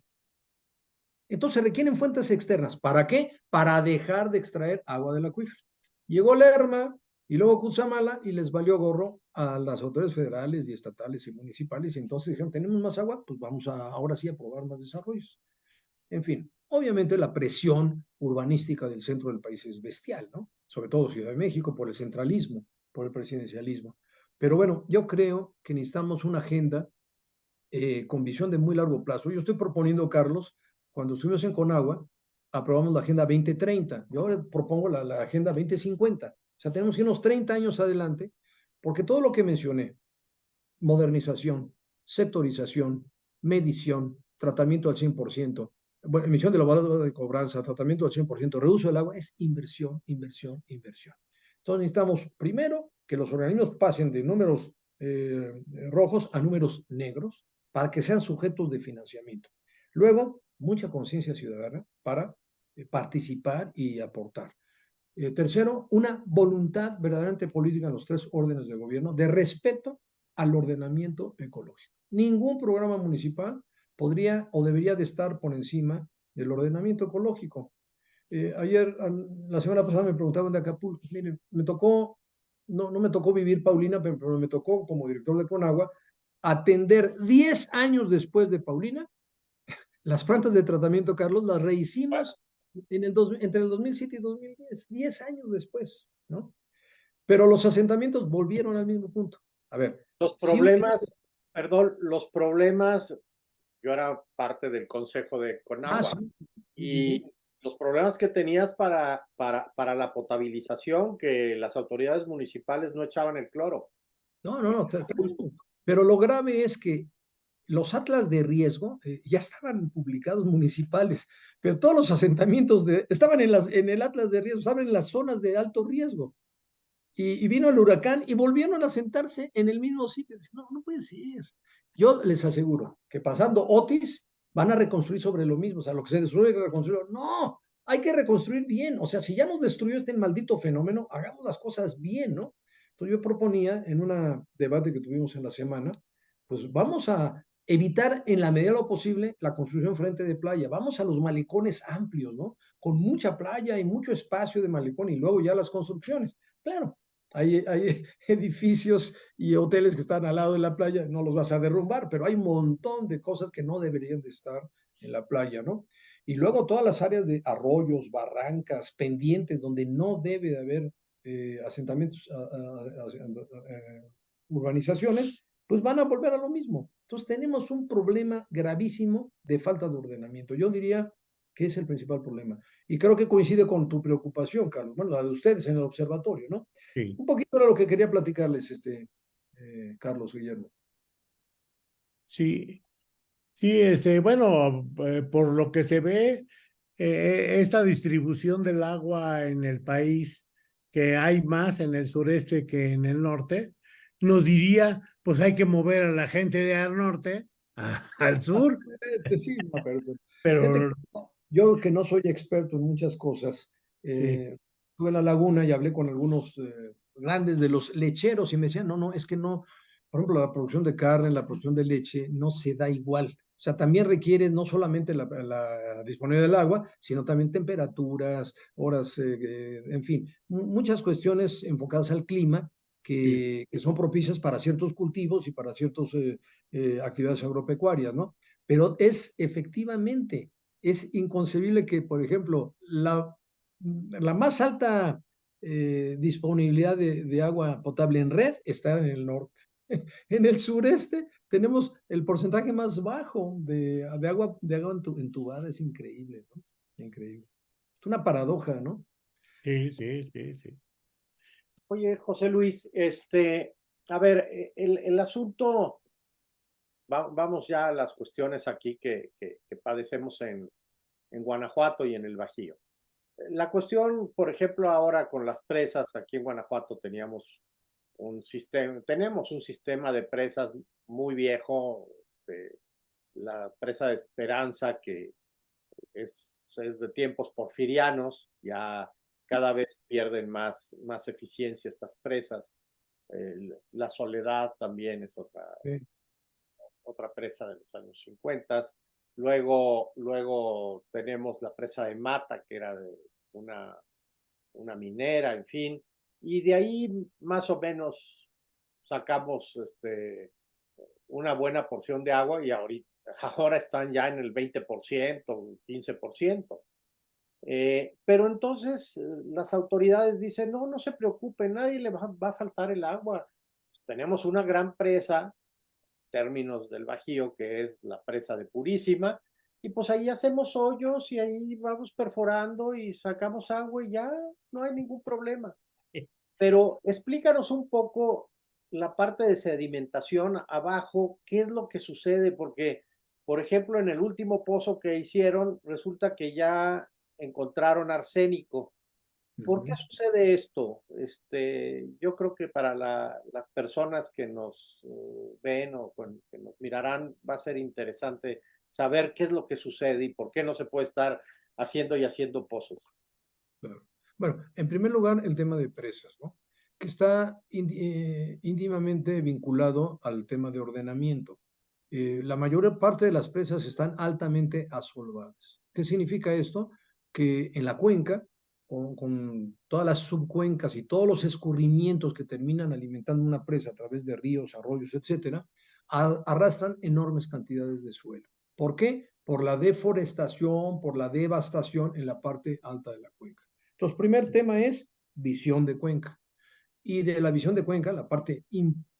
Entonces se requieren fuentes externas. ¿Para qué? Para dejar de extraer agua del acuífero. Llegó Lerma y luego Cutzamala y les valió gorro a las autoridades federales y estatales y municipales. Y entonces dijeron, tenemos más agua, pues vamos ahora sí a probar más desarrollos. En fin, obviamente la presión urbanística del centro del país es bestial, ¿no? Sobre todo Ciudad de México por el centralismo, por el presidencialismo. Pero bueno, yo creo que necesitamos una agenda con visión de muy largo plazo. Yo estoy proponiendo, Carlos, cuando estuvimos en Conagua, aprobamos la Agenda 2030. Yo ahora propongo la Agenda 2050. O sea, tenemos que irnos 30 años adelante, porque todo lo que mencioné, modernización, sectorización, medición, tratamiento al 100%, bueno, emisión de la balanza de cobranza, tratamiento al 100%, reuso del agua, es inversión, inversión, inversión. Entonces necesitamos primero que los organismos pasen de números rojos a números negros para que sean sujetos de financiamiento. Luego, mucha conciencia ciudadana para participar y aportar. Tercero, una voluntad verdaderamente política en los tres órdenes de gobierno de respeto al ordenamiento ecológico. Ningún programa municipal podría o debería de estar por encima del ordenamiento ecológico. La semana pasada me preguntaban de Acapulco, miren, no me tocó vivir Paulina, pero me tocó como director de Conagua atender 10 años después de Paulina las plantas de tratamiento, Carlos, las rehicimos entre el 2007 y 2010, 10 años después, ¿no? Pero los asentamientos volvieron al mismo punto. A ver, Los si problemas, perdón, los problemas, yo era parte del consejo de Conagua sí. y los problemas que tenías para la potabilización, que las autoridades municipales no echaban el cloro. No, pero lo grave es que los atlas de riesgo ya estaban publicados municipales, pero todos los asentamientos estaban en el atlas de riesgo, estaban en las zonas de alto riesgo. Y vino el huracán y volvieron a sentarse en el mismo sitio. No, no puede ser. Yo les aseguro que pasando Otis van a reconstruir sobre lo mismo. O sea, lo que se destruyó hay que reconstruirlo. No, hay que reconstruir bien. O sea, si ya nos destruyó este maldito fenómeno, hagamos las cosas bien, ¿no? Entonces yo proponía en un debate que tuvimos en la semana, pues vamos a evitar en la medida de lo posible la construcción frente de playa. Vamos a los malecones amplios, ¿no? Con mucha playa y mucho espacio de malecón y luego ya las construcciones. Claro, hay edificios y hoteles que están al lado de la playa, no los vas a derrumbar, pero hay un montón de cosas que no deberían de estar en la playa, ¿no? Y luego todas las áreas de arroyos, barrancas, pendientes, donde no debe de haber asentamientos, urbanizaciones, pues van a volver a lo mismo. Entonces tenemos un problema gravísimo de falta de ordenamiento. Yo diría que es el principal problema. Y creo que coincide con tu preocupación, Carlos, bueno, la de ustedes en el observatorio, ¿no? Sí. Un poquito era lo que quería platicarles, Carlos, Guillermo. Sí, sí, bueno, por lo que se ve, esta distribución del agua en el país, que hay más en el sureste que en el norte, nos diría, pues hay que mover a la gente del norte al sur, Sí, no, fíjate pero que yo que no soy experto en muchas cosas, sí, estuve en la laguna y hablé con algunos grandes de los lecheros y me decían, no, es que no, por ejemplo, la producción de carne, la producción de leche no se da igual. O sea, también requiere no solamente la disponibilidad del agua, sino también temperaturas, horas, en fin, muchas cuestiones enfocadas al clima sí, que son propicias para ciertos cultivos y para ciertas actividades agropecuarias, ¿no? Pero efectivamente, es inconcebible que, por ejemplo, la más alta disponibilidad de agua potable en red está en el norte. En el sureste tenemos el porcentaje más bajo de agua entubada. Es increíble, ¿no? Increíble. Es una paradoja, ¿no? sí, sí, sí, sí. Oye, José Luis, a ver, el asunto, vamos ya a las cuestiones aquí que padecemos en Guanajuato y en el Bajío. La cuestión, por ejemplo, ahora con las presas, aquí en Guanajuato teníamos tenemos un sistema de presas muy viejo, la presa de Esperanza, que es de tiempos porfirianos, ya cada vez pierden más eficiencia estas presas. La Soledad también es Sí. otra presa de los años 50. Luego tenemos la presa de Mata, que era de una minera, en fin, y de ahí más o menos sacamos una buena porción de agua y ahora están ya en el 20%, 15%. Pero entonces las autoridades dicen, no, no se preocupe, nadie le va a faltar el agua. Tenemos una gran presa, términos del Bajío, que es la presa de Purísima, y pues ahí hacemos hoyos y ahí vamos perforando y sacamos agua y ya no hay ningún problema. Pero explícanos un poco la parte de sedimentación abajo, qué es lo que sucede, porque, por ejemplo, en el último pozo que hicieron, resulta que ya encontraron arsénico. ¿Por qué sucede esto? Yo creo que para las personas que nos ven o que nos mirarán va a ser interesante saber qué es lo que sucede y por qué no se puede estar haciendo y haciendo pozos. Claro. Bueno, en primer lugar, el tema de presas, ¿no? Que está íntimamente vinculado al tema de ordenamiento. La mayor parte de las presas están altamente asolvadas. ¿Qué significa esto? Que en la cuenca, con todas las subcuencas y todos los escurrimientos que terminan alimentando una presa a través de ríos, arroyos, etcétera, arrastran enormes cantidades de suelo. ¿Por qué? Por la deforestación, por la devastación en la parte alta de la cuenca. Entonces, primer tema es visión de cuenca. Y de la visión de cuenca, la parte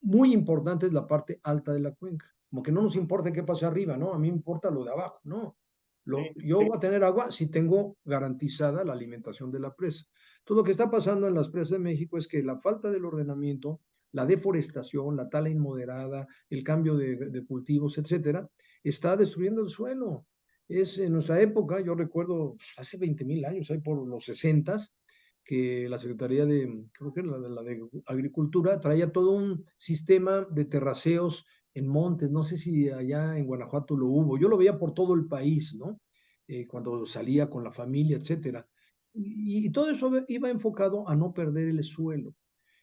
muy importante es la parte alta de la cuenca. Como que no nos importa qué pasa arriba, ¿no? A mí me importa lo de abajo, ¿no? Yo voy a tener agua si tengo garantizada la alimentación de la presa. Todo lo que está pasando en las presas de México es que la falta del ordenamiento, la deforestación, la tala inmoderada, el cambio de cultivos, etcétera, está destruyendo el suelo. Es en nuestra época, yo recuerdo hace 20,000 años, ahí por los 60s, que la Secretaría de, creo que la de Agricultura, traía todo un sistema de terraceos en montes, no sé si allá en Guanajuato lo hubo, yo lo veía por todo el país, ¿no? Cuando salía con la familia, etcétera. Y todo eso iba enfocado a no perder el suelo.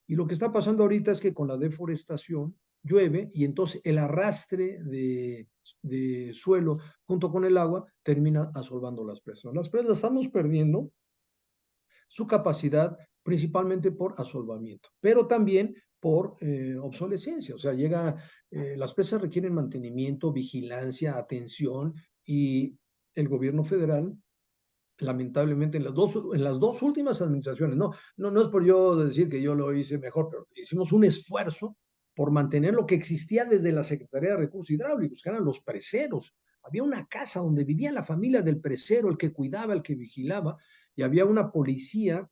Y lo que está pasando ahorita es que con la deforestación llueve y entonces el arrastre de suelo junto con el agua termina asolvando las presas. Las presas las estamos perdiendo su capacidad principalmente por asolvamiento, pero también por obsolescencia. O sea, las presas requieren mantenimiento, vigilancia, atención y el gobierno federal, lamentablemente, en las dos últimas administraciones, no es por yo decir que yo lo hice mejor, pero hicimos un esfuerzo por mantener lo que existía desde la Secretaría de Recursos Hidráulicos, que eran los preseros. Había una casa donde vivía la familia del presero, el que cuidaba, el que vigilaba, y había una policía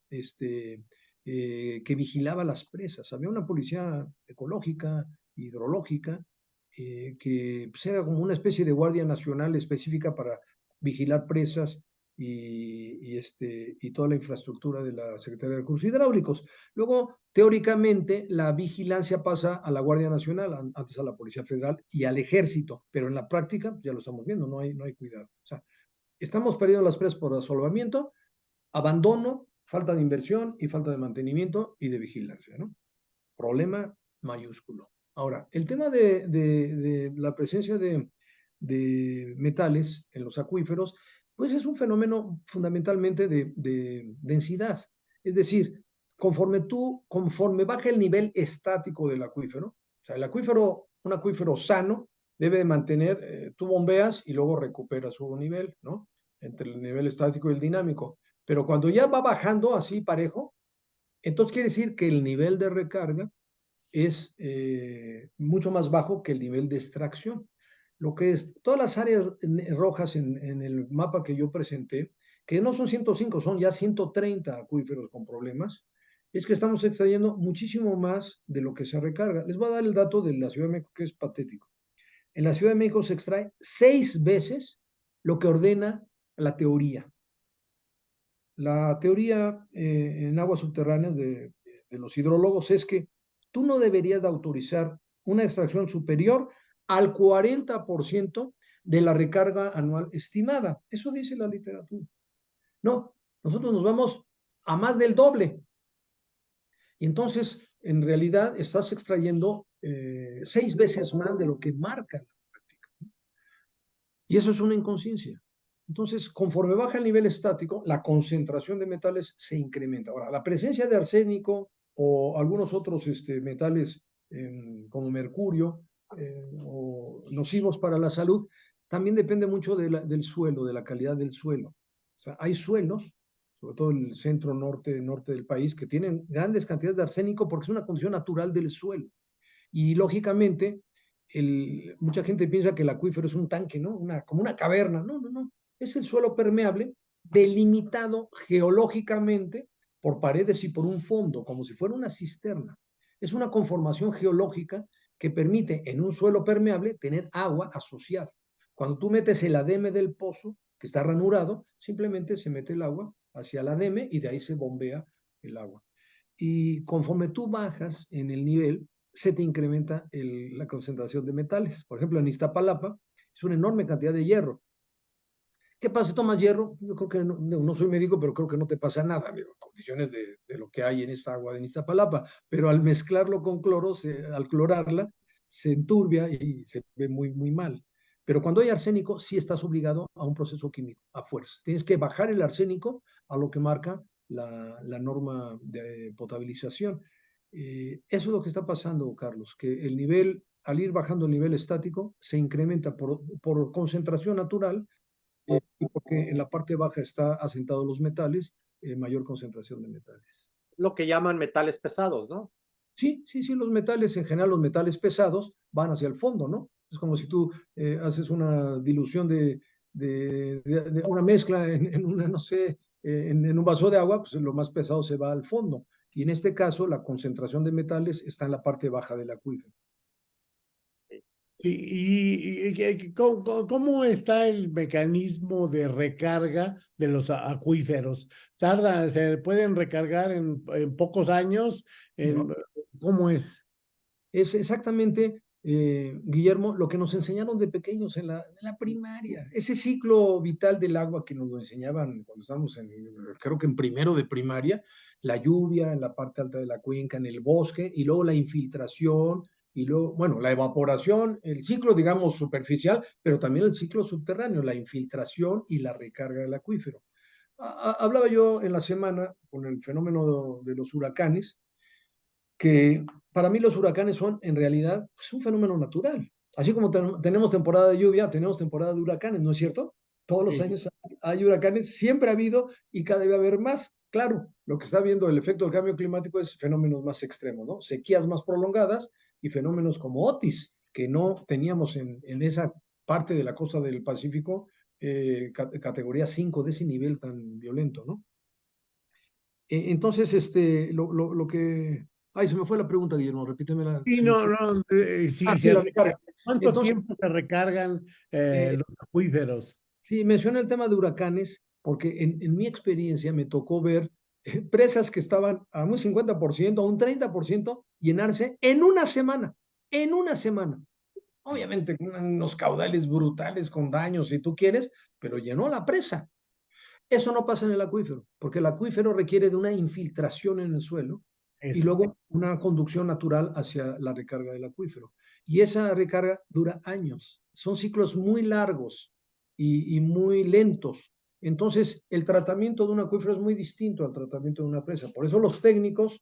que vigilaba las presas. Había una policía ecológica, hidrológica, que pues, era como una especie de guardia nacional específica para vigilar presas y toda la infraestructura de la Secretaría de Recursos Hidráulicos. Luego, teóricamente, la vigilancia pasa a la Guardia Nacional, antes a la Policía Federal y al Ejército, pero en la práctica, ya lo estamos viendo, no hay cuidado. O sea, estamos perdiendo las presas por asolvamiento, abandono, falta de inversión y falta de mantenimiento y de vigilancia, ¿no? Problema mayúsculo. Ahora, el tema de la presencia de metales en los acuíferos, pues es un fenómeno fundamentalmente de densidad. Es decir, conforme baja el nivel estático del acuífero, o sea, un acuífero sano debe de mantener, tú bombeas y luego recupera su nivel, ¿no? Entre el nivel estático y el dinámico. Pero cuando ya va bajando así parejo, entonces quiere decir que el nivel de recarga es mucho más bajo que el nivel de extracción. Lo que es todas las áreas rojas en el mapa que yo presenté, que no son 105, son ya 130 acuíferos con problemas, es que estamos extrayendo muchísimo más de lo que se recarga. Les voy a dar el dato de la Ciudad de México, que es patético. En la Ciudad de México se extrae 6 veces lo que ordena la teoría. La teoría en aguas subterráneas de los hidrólogos es que tú no deberías de autorizar una extracción superior al 40% de la recarga anual estimada. Eso dice la literatura. No, nosotros nos vamos a más del doble. Y entonces, en realidad, estás extrayendo 6 veces más de lo que marca la práctica. Y eso es una inconsciencia. Entonces, conforme baja el nivel estático, la concentración de metales se incrementa. Ahora, la presencia de arsénico o algunos otros metales como mercurio o nocivos para la salud, también depende mucho del suelo, de la calidad del suelo. O sea, hay suelos, sobre todo el centro norte del país, que tienen grandes cantidades de arsénico porque es una condición natural del suelo. Y lógicamente, mucha gente piensa que el acuífero es un tanque, ¿no? Como una caverna. No, no, no. Es el suelo permeable delimitado geológicamente por paredes y por un fondo, como si fuera una cisterna. Es una conformación geológica que permite en un suelo permeable tener agua asociada. Cuando tú metes el ademe del pozo, que está ranurado, simplemente se mete el agua hacia el ademe y de ahí se bombea el agua. Y conforme tú bajas en el nivel, se te incrementa la concentración de metales. Por ejemplo, en Iztapalapa es una enorme cantidad de hierro. ¿Qué pasa si tomas hierro? Yo creo que no soy médico, pero creo que no te pasa nada, amigo, en condiciones de lo que hay en esta agua de Iztapalapa. Pero al mezclarlo con cloro, al clorarla, se enturbia y se ve muy, muy mal. Pero cuando hay arsénico, sí estás obligado a un proceso químico, a fuerza. Tienes que bajar el arsénico a lo que marca la norma de potabilización. Eso es lo que está pasando, Carlos, que el nivel, al ir bajando el nivel estático, se incrementa por concentración natural y porque en la parte baja está asentados los metales, mayor concentración de metales. Lo que llaman metales pesados, ¿no? Sí, sí, sí, los metales, en general los metales pesados van hacia el fondo, ¿no? Es como si tú haces una dilución de una mezcla en una, no sé, en un vaso de agua, pues lo más pesado se va al fondo. Y en este caso, la concentración de metales está en la parte baja del acuífero. ¿Cómo está el mecanismo de recarga de los acuíferos? ¿Se pueden recargar en pocos años? No. ¿Cómo es? Es exactamente, Guillermo, lo que nos enseñaron de pequeños en la primaria. Ese ciclo vital del agua que nos lo enseñaban cuando estábamos creo que en primero de primaria, la lluvia en la parte alta de la cuenca, en el bosque, y luego la infiltración, y luego, bueno, la evaporación, el ciclo, digamos, superficial, pero también el ciclo subterráneo, la infiltración y la recarga del acuífero. Hablaba yo en la semana con el fenómeno de los huracanes, que para mí los huracanes son en realidad pues, un fenómeno natural. Así como tenemos temporada de lluvia, tenemos temporada de huracanes, ¿no es cierto? Todos los años hay huracanes, siempre ha habido y cada vez va a haber más. Claro, lo que está viendo el efecto del cambio climático es fenómenos más extremos, ¿no? Sequías más prolongadas y fenómenos como Otis, que no teníamos en esa parte de la costa del Pacífico, categoría 5 de ese nivel tan violento, ¿no? Entonces, lo que... Ay, se me fue la pregunta, Guillermo, repítemela. Sí, no, no, sí, Sí, la recarga. ¿cuánto Entonces, tiempo se recargan eh, los acuíferos? sí, mencioné el tema de huracanes porque en mi experiencia me tocó ver presas que estaban a un 50%, a un 30% llenarse en una semana. Obviamente con unos caudales brutales con daños si tú quieres, pero llenó la presa. Eso no pasa en el acuífero, porque el acuífero requiere de una infiltración en el suelo y Eso. luego una conducción natural hacia la recarga del acuífero. Y esa recarga dura años. Son ciclos muy largos y muy lentos. Entonces, el tratamiento de un acuífero es muy distinto al tratamiento de una presa. Por eso los técnicos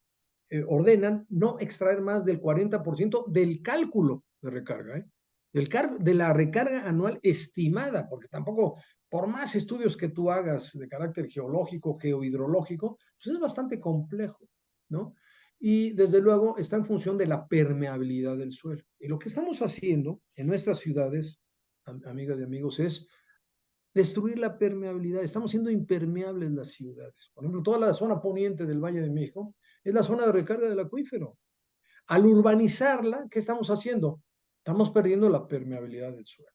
ordenan no extraer más del 40% del cálculo de recarga, de la recarga anual estimada, porque tampoco por más estudios que tú hagas de carácter geológico, geohidrológico, pues es bastante complejo, ¿no? Y desde luego está en función de la permeabilidad del suelo. Y lo que estamos haciendo en nuestras ciudades, amigas y amigos, es destruir la permeabilidad. Estamos siendo impermeables las ciudades. Por ejemplo, toda la zona poniente del Valle de México es la zona de recarga del acuífero. Al urbanizarla, ¿qué estamos haciendo? Estamos perdiendo la permeabilidad del suelo.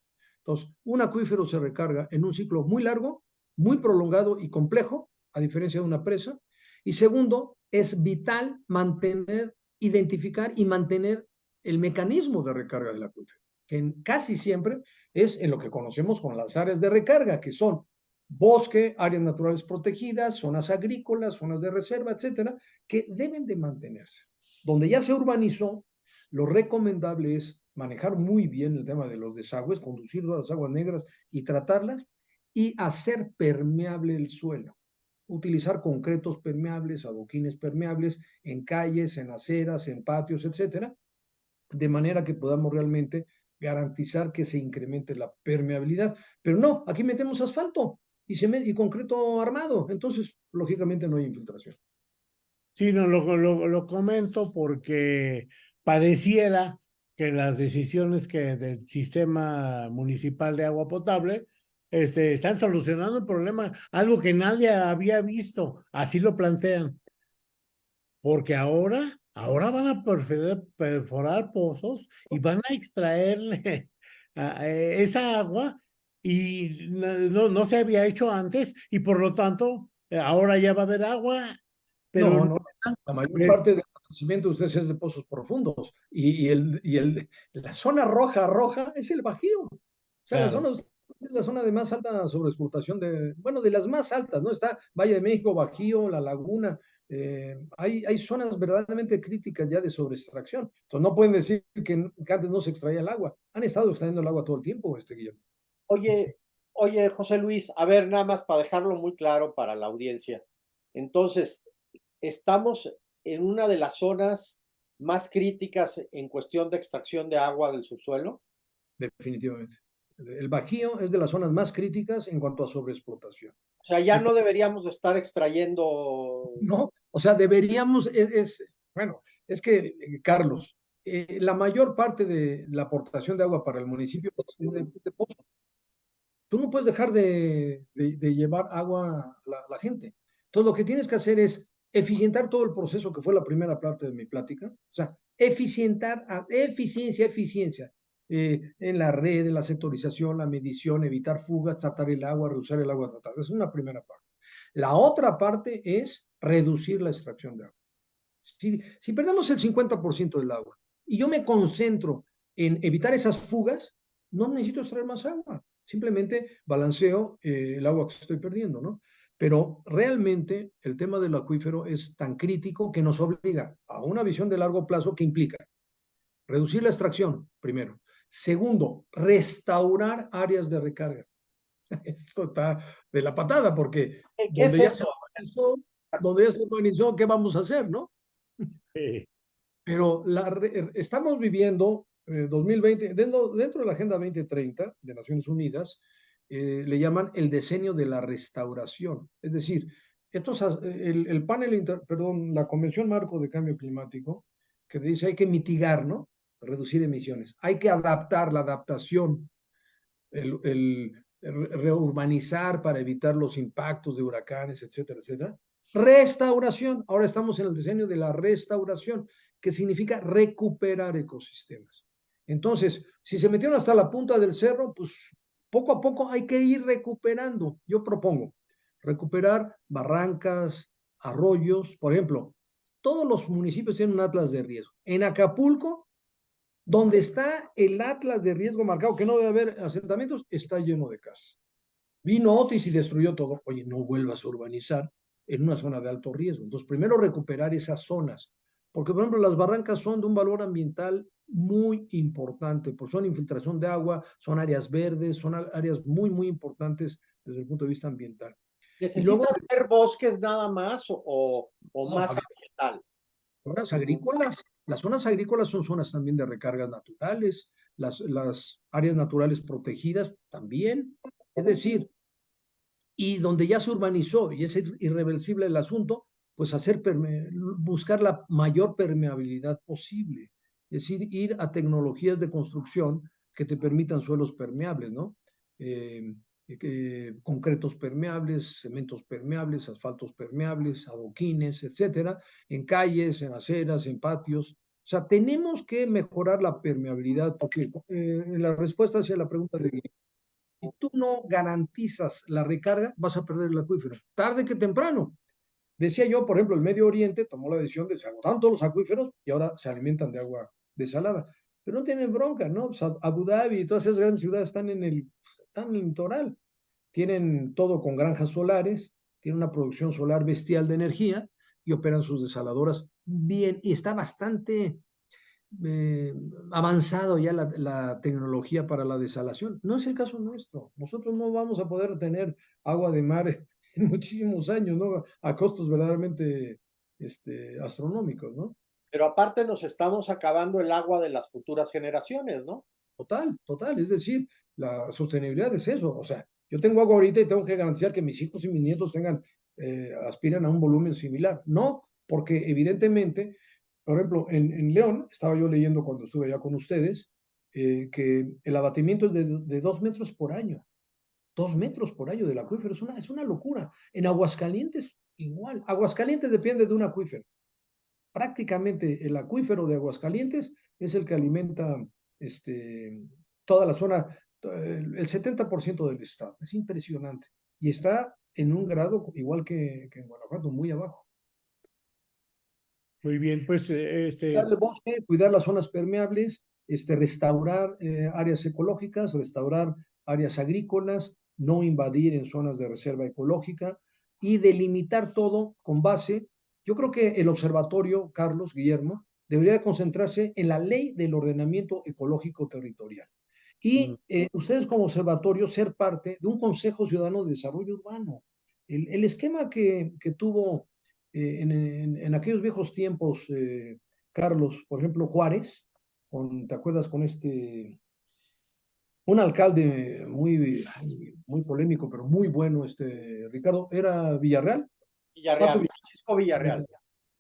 Entonces, un acuífero se recarga en un ciclo muy largo, muy prolongado y complejo, a diferencia de una presa. Y segundo, es vital mantener identificar y mantener el mecanismo de recarga del acuífero, que casi siempre es en lo que conocemos con las áreas de recarga, que son bosque, áreas naturales protegidas, zonas agrícolas, zonas de reserva, etcétera, que deben de mantenerse. Donde ya se urbanizó, lo recomendable es manejar muy bien el tema de los desagües, conducir todas las aguas negras y tratarlas, y hacer permeable el suelo. Utilizar concretos permeables, adoquines permeables en calles, en aceras, en patios, etcétera, de manera que podamos realmente garantizar que se incremente la permeabilidad. Pero no, aquí metemos asfalto y concreto armado, entonces lógicamente no hay infiltración. Sí, no, lo comento porque pareciera que las decisiones que del sistema municipal de agua potable están solucionando el problema, algo que nadie había visto, así lo plantean, porque ahora van a perforar pozos y van a extraerle esa agua y no se había hecho antes y por lo tanto ahora ya va a haber agua, pero No, la mayor parte del abastecimiento de ustedes es de pozos profundos la zona roja es el Bajío. O sea, claro. es la zona de más alta sobreexplotación bueno, de las más altas, ¿no? Está Valle de México, Bajío, La Laguna. Hay zonas verdaderamente críticas ya de sobreextracción. Entonces no pueden decir que antes no se extraía el agua. Han estado extrayendo el agua todo el tiempo, Guillermo. Oye, oye, José Luis, a ver, nada más para dejarlo muy claro para la audiencia. Entonces, estamos en una de las zonas más críticas en cuestión de extracción de agua del subsuelo. Definitivamente. El Bajío es de las zonas más críticas en cuanto a sobreexplotación. O sea, ya no deberíamos estar extrayendo. No, o sea, deberíamos, bueno, es que, Carlos, la mayor parte de la aportación de agua para el municipio es de pozo. Tú no puedes dejar de llevar agua a la gente. Entonces, lo que tienes que hacer es eficientar todo el proceso, que fue la primera parte de mi plática. O sea, eficiencia, en la red, en la sectorización, la medición, evitar fugas, tratar el agua, reusar el agua tratada. Esa es una primera parte. La otra parte es reducir la extracción de agua. Si perdemos el 50% del agua y yo me concentro en evitar esas fugas, no necesito extraer más agua. Simplemente balanceo el agua que estoy perdiendo, ¿no? Pero realmente el tema del acuífero es tan crítico que nos obliga a una visión de largo plazo que implica reducir la extracción, primero. Segundo, restaurar áreas de recarga. Esto está de la patada porque ¿Qué es eso? donde ya se urbanizó, ¿qué vamos a hacer, no? Sí. Pero estamos viviendo 2020, dentro de la Agenda 2030 de Naciones Unidas, le llaman el decenio de la restauración. Es decir, el panel, perdón, la Convención Marco de Cambio Climático, que dice hay que mitigar, ¿no? Reducir emisiones. Hay que adaptar la adaptación, reurbanizar para evitar los impactos de huracanes, etcétera, etcétera. Restauración. Ahora estamos en el diseño de la restauración, que significa recuperar ecosistemas. Entonces, si se metieron hasta la punta del cerro, pues poco a poco hay que ir recuperando. Yo propongo recuperar barrancas, arroyos. Por ejemplo, todos los municipios tienen un atlas de riesgo. En Acapulco, donde está el atlas de riesgo marcado, que no debe haber asentamientos, está lleno de casas. Vino Otis y destruyó todo. Oye, no vuelvas a urbanizar en una zona de alto riesgo. Entonces, primero recuperar esas zonas, porque, por ejemplo, las barrancas son de un valor ambiental muy importante, pues son infiltración de agua, son áreas verdes, son áreas muy, muy importantes desde el punto de vista ambiental. Y luego, ¿Necesitan ser bosques nada más o no, masa vegetal? zonas agrícolas. Las zonas agrícolas son zonas también de recargas naturales, las áreas naturales protegidas también. Es decir, y donde ya se urbanizó y es irreversible el asunto, pues buscar la mayor permeabilidad posible. Es decir, ir a tecnologías de construcción que te permitan suelos permeables, ¿no? Concretos permeables, cementos permeables, asfaltos permeables, adoquines, etcétera, en calles, en aceras, en patios. O sea, tenemos que mejorar la permeabilidad, porque en la respuesta hacia la pregunta de si tú no garantizas la recarga, vas a perder el acuífero, tarde que temprano. Decía yo, por ejemplo, el Medio Oriente tomó la decisión de se agotaron todos los acuíferos y ahora se alimentan de agua desalada. Pero no tienen bronca, ¿no? O sea, Abu Dhabi y todas esas grandes ciudades están en el litoral. Tienen todo con granjas solares, tienen una producción solar bestial de energía y operan sus desaladoras bien. Y está bastante eh, avanzado ya la tecnología para la desalación. No es el caso nuestro. Nosotros no vamos a poder tener agua de mar en muchísimos años, ¿no? A costos verdaderamente astronómicos, ¿no? Pero aparte nos estamos acabando el agua de las futuras generaciones, ¿no? Total, total. Es decir, la sostenibilidad es eso. O sea, yo tengo agua ahorita y tengo que garantizar que mis hijos y mis nietos aspiren a un volumen similar. No, porque evidentemente, por ejemplo, en León, estaba yo leyendo cuando estuve allá con ustedes, que el abatimiento es de 2 metros por año. 2 metros por año del acuífero. Es una locura. En Aguascalientes, igual. Aguascalientes depende de un acuífero. Prácticamente el acuífero de Aguascalientes es el que alimenta toda la zona, el 70% del estado. Es impresionante. Y está en un grado igual que en Guanajuato, muy abajo. Muy bien, pues Darle bosque, cuidar las zonas permeables, restaurar áreas ecológicas, restaurar áreas agrícolas, no invadir en zonas de reserva ecológica y delimitar todo con base. Yo creo que el observatorio, Carlos, Guillermo, debería concentrarse en la ley del ordenamiento ecológico territorial. Y ustedes como observatorio ser parte de un Consejo Ciudadano de Desarrollo Urbano. El esquema que tuvo en aquellos viejos tiempos, Carlos, por ejemplo, Juárez, ¿te acuerdas con un alcalde muy polémico, pero muy bueno, Ricardo, era Villarreal? Villarreal, Francisco Villarreal.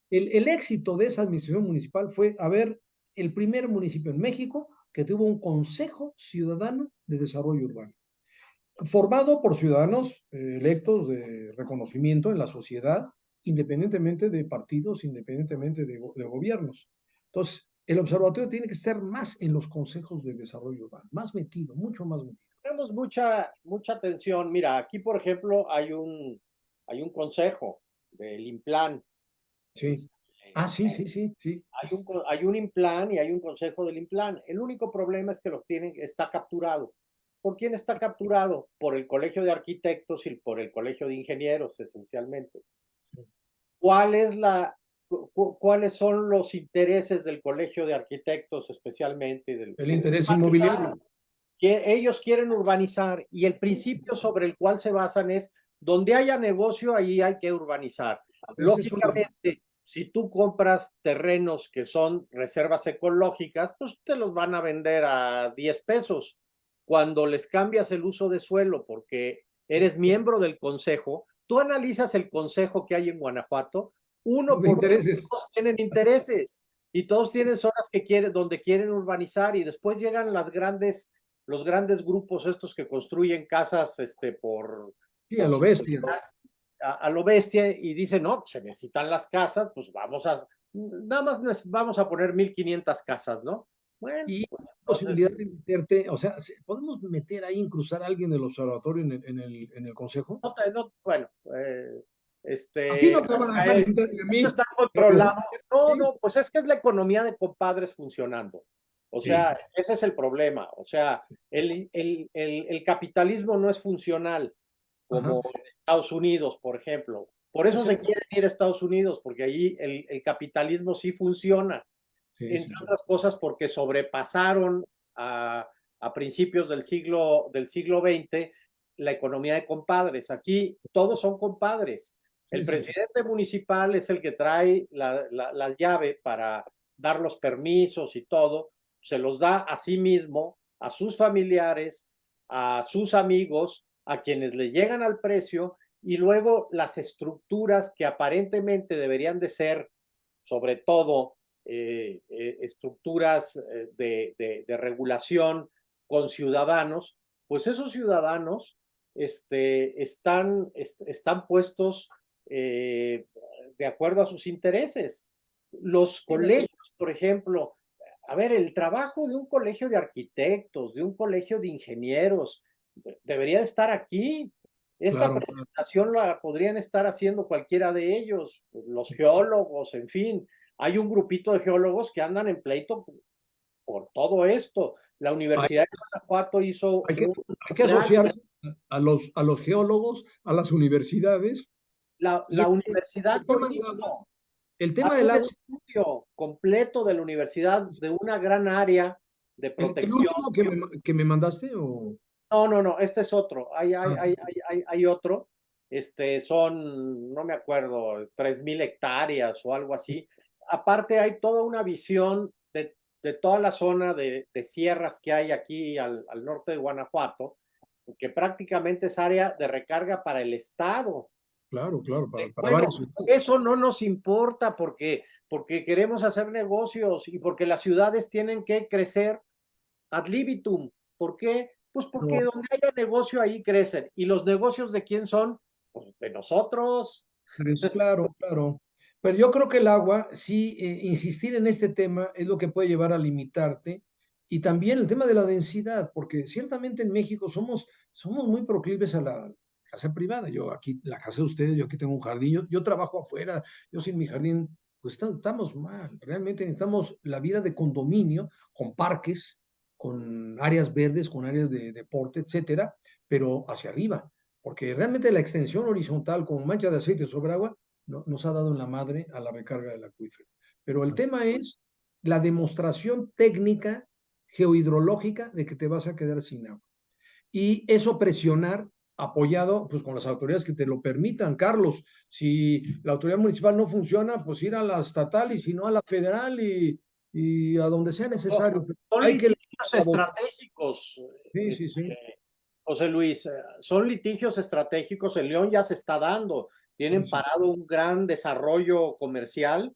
El éxito de esa administración municipal fue haber el primer municipio en México que tuvo un Consejo Ciudadano de Desarrollo Urbano, formado por ciudadanos electos de reconocimiento en la sociedad, independientemente de partidos, independientemente de gobiernos. Entonces, el observatorio tiene que ser más en los consejos de desarrollo urbano, más metido, mucho más metido. Tenemos mucha atención. Mira, aquí, por ejemplo, hay un consejo del INPLAN. Sí. Sí. Hay un INPLAN y hay un consejo del INPLAN. El único problema es que está capturado. ¿Por quién está capturado? Por el Colegio de Arquitectos y por el Colegio de Ingenieros, esencialmente. ¿Cuáles son los intereses del Colegio de Arquitectos, especialmente? El interés inmobiliario. Que ellos quieren urbanizar y el principio sobre el cual se basan es donde haya negocio, ahí hay que urbanizar. Lógicamente, si tú compras terrenos que son reservas ecológicas, pues te los van a vender a 10 pesos. Cuando les cambias el uso de suelo porque eres miembro del consejo, tú analizas el consejo que hay en Guanajuato, todos tienen intereses y todos tienen zonas donde quieren urbanizar y después llegan los grandes grupos estos que construyen casas Sí, a lo bestia. A lo bestia y dicen, no, se necesitan las casas, pues nada más vamos a poner 1,500 casas, ¿no? Bueno, y pues, posibilidad de meterte, o sea, ¿podemos meter ahí, incrusar a alguien del observatorio en el consejo? Bueno, Aquí no te van a dejar meter a mí. Eso está controlado. No, pues es que es la economía de compadres funcionando. O sea, ese es el problema. O sea, el capitalismo no es funcional como en Estados Unidos, por ejemplo. Por eso se quieren ir a Estados Unidos, porque allí el capitalismo sí funciona. Entre otras cosas porque sobrepasaron a principios del siglo XX la economía de compadres. Aquí todos son compadres. El presidente municipal es el que trae la llave para dar los permisos y todo. Se los da a sí mismo, a sus familiares, a sus amigos, a quienes le llegan al precio y luego las estructuras que aparentemente deberían de ser, sobre todo, estructuras de regulación con ciudadanos, pues esos ciudadanos están puestos de acuerdo a sus intereses. Los colegios, por ejemplo, a ver, el trabajo de un colegio de arquitectos, de un colegio de ingenieros, debería estar aquí. Esta Claro. presentación la podrían estar haciendo cualquiera de ellos, los geólogos, en fin. Hay un grupito de geólogos que andan en pleito por todo esto. La Hay, Universidad de Guanajuato hizo hay que, un hay que gran... asociar a los geólogos, a las universidades. Y La universidad el lo tema del agua, hizo. el tema Hay del un agua, estudio completo de la universidad de una gran área de el protección. último que me mandaste, o No, este es otro. Hay, hay, ah, hay, hay otro. No me acuerdo, 3,000 hectáreas o algo así. Aparte, hay toda una visión de toda la zona de sierras que hay aquí al norte de Guanajuato, que prácticamente es área de recarga para el Estado. claro, claro, para Bueno, varias ciudades. eso no nos importa porque queremos hacer negocios y porque las ciudades tienen que crecer ad libitum. ¿Por qué? Pues porque No, donde haya negocio ahí crecen. ¿Y los negocios de quién son? Pues de nosotros. claro, claro. Pero yo creo que el agua, sí, insistir en este tema es lo que puede llevar a limitarte. Y también el tema de la densidad, porque ciertamente en México somos muy proclives a la casa privada. Yo aquí, la casa de ustedes, yo aquí tengo un jardín, yo trabajo afuera, yo sin mi jardín, pues estamos mal. Realmente necesitamos la vida de condominio, con parques, con áreas verdes, con áreas de deporte, etcétera, pero hacia arriba, porque realmente la extensión horizontal con mancha de aceite sobre agua nos ha dado en la madre a la recarga del acuífero. Pero el tema es la demostración técnica geohidrológica de que te vas a quedar sin agua. Y eso presionar apoyado pues con las autoridades que te lo permitan, Carlos. Si la autoridad municipal no funciona, pues ir a la estatal y si no a la federal y a donde sea necesario. Son Hay que litigios estratégicos, sí, sí, sí. José Luis, son litigios estratégicos. En León ya se está dando. Sí, Tienen sí. parado un gran desarrollo comercial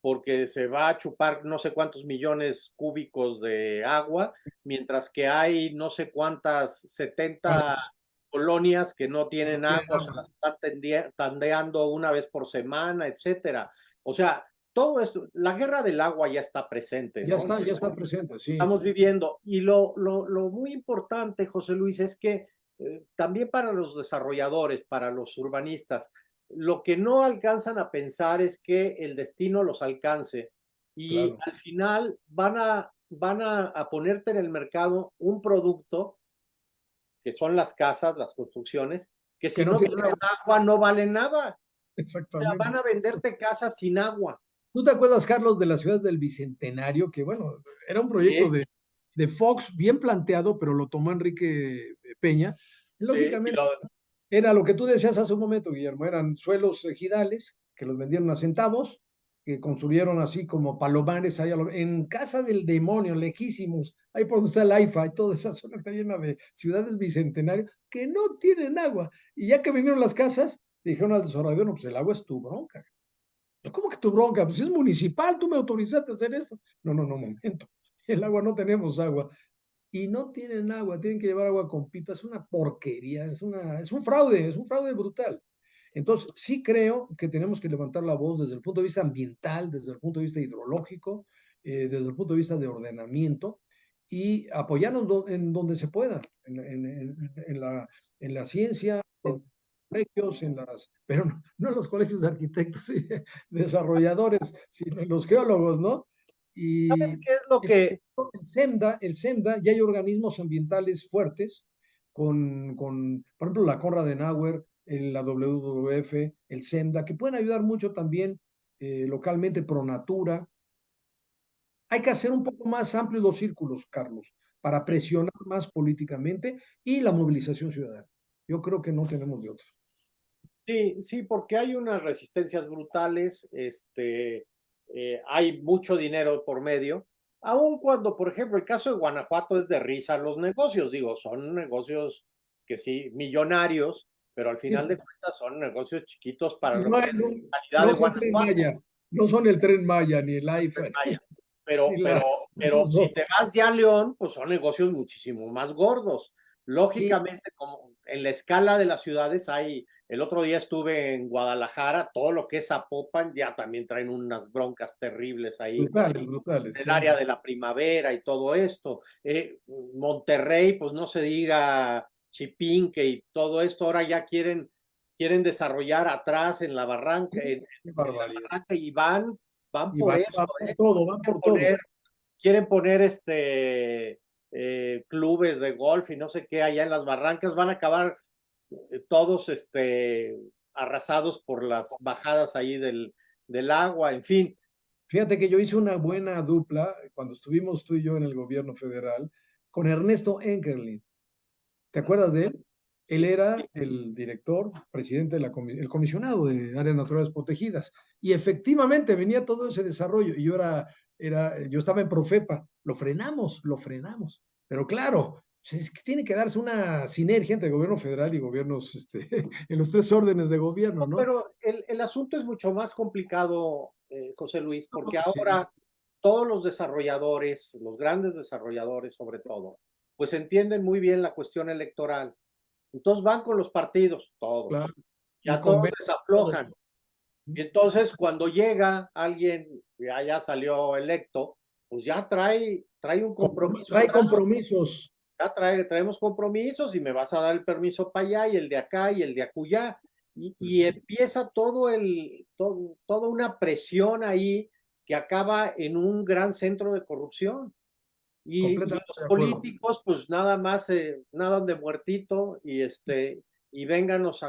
porque se va a chupar no sé cuántos millones cúbicos de agua, mientras que hay no sé cuántas, 70 Casas colonias que no que no tienen tienen agua, se agua. las están tandeando una vez por semana, etcétera. O sea, todo esto, la guerra del agua ya está presente, ¿no? Ya está presente, sí. Estamos viviendo. Y lo muy importante, José Luis, es que también para los desarrolladores, para los urbanistas, lo que no alcanzan a pensar es que el destino los alcance y Claro. al final van a ponerte en el mercado un producto que son las casas, las construcciones, que Que si no no tienen tienen agua. agua no valen nada. O sea, Exactamente. van a venderte casas sin agua. ¿Tú te acuerdas, Carlos, de la ciudad del Bicentenario? Que bueno, era un proyecto Sí, de Fox bien planteado, pero lo tomó Enrique Peña. sí, Lógicamente, era lo que tú decías hace un momento, Guillermo, eran suelos ejidales que los vendieron a centavos, que construyeron así como palomares allá en casa del demonio, lejísimos, ahí por donde está el AIFA y toda esa zona está llena de ciudades bicentenarias que no tienen agua. Y ya que vinieron las casas, dijeron al desarrollador, no, pues el agua es tu bronca. Pues, ¿cómo que tu bronca? Pues es municipal, tú me autorizaste a hacer esto. No, momento. El agua no tenemos agua. Y no tienen agua, tienen que llevar agua con pipa. Es una porquería, es un fraude brutal. Entonces, sí creo que tenemos que levantar la voz desde el punto de vista ambiental, desde el punto de vista hidrológico, desde el punto de vista de ordenamiento y apoyarnos en donde se pueda, en la ciencia, en colegios, pero no en los colegios de arquitectos y de desarrolladores, sino en los geólogos, ¿no? ¿sabes Y qué es lo que el SEMDA, ya hay organismos ambientales fuertes, por ejemplo, la Konrad Adenauer, la WWF, el SEMDA, que pueden ayudar mucho también localmente, Pronatura. Hay que hacer un poco más amplios los círculos, Carlos, para presionar más políticamente y la movilización ciudadana. Yo creo que no tenemos de otra. Sí, sí, porque hay unas resistencias brutales, hay mucho dinero por medio, aun cuando, por ejemplo, el caso de Guanajuato es de risa los negocios, digo, son negocios que sí, millonarios, pero al Sí, final de cuentas son negocios chiquitos para no, lo que es no, la calidad no de son Tren Guanajuato. Maya, no son el Tren Maya, ni el AIFA, Vaya. ni Pero, la... pero, pero si te vas ya a León, pues son negocios muchísimo más gordos. Sí, Lógicamente, como en la escala de las ciudades el otro día estuve en Guadalajara, todo lo que es Zapopan ya también traen unas broncas terribles ahí, brutales, brutales, en el sí. área de la primavera y todo esto. Monterrey, pues no se diga Chipinque y todo esto, ahora ya quieren desarrollar atrás en la barranca, Qué en la barbaridad. barranca y van Y por van, eso, van por todo, van por todo. quieren poner clubes de golf y no sé qué allá en las barrancas, van a acabar todos arrasados por las bajadas ahí del agua, en fin. Fíjate que yo hice una buena dupla cuando estuvimos tú y yo en el gobierno federal con Ernesto Enkerlin. ¿Te acuerdas de él? Él era el director, presidente el comisionado de áreas naturales protegidas. Y efectivamente venía todo ese desarrollo. Y yo estaba en Profepa. Lo frenamos. Pero claro, es que tiene que darse una sinergia entre el gobierno federal y gobiernos, en los tres órdenes de gobierno, ¿no? Pero el asunto es mucho más complicado, José Luis, porque Sí, ahora todos los desarrolladores, los grandes desarrolladores sobre todo, pues entienden muy bien la cuestión electoral. Entonces van con los partidos, todos. claro. Y Ya todos convence desaflojan. Y entonces cuando llega alguien, ya salió electo, pues ya trae un compromiso. trae compromisos. Ya traemos compromisos y me vas a dar el permiso para allá y el de acá y el de acullá. Y empieza toda una presión ahí que acaba en un gran centro de corrupción. Y Completamente los de acuerdo. políticos, pues nada más nadan de muertito y vénganos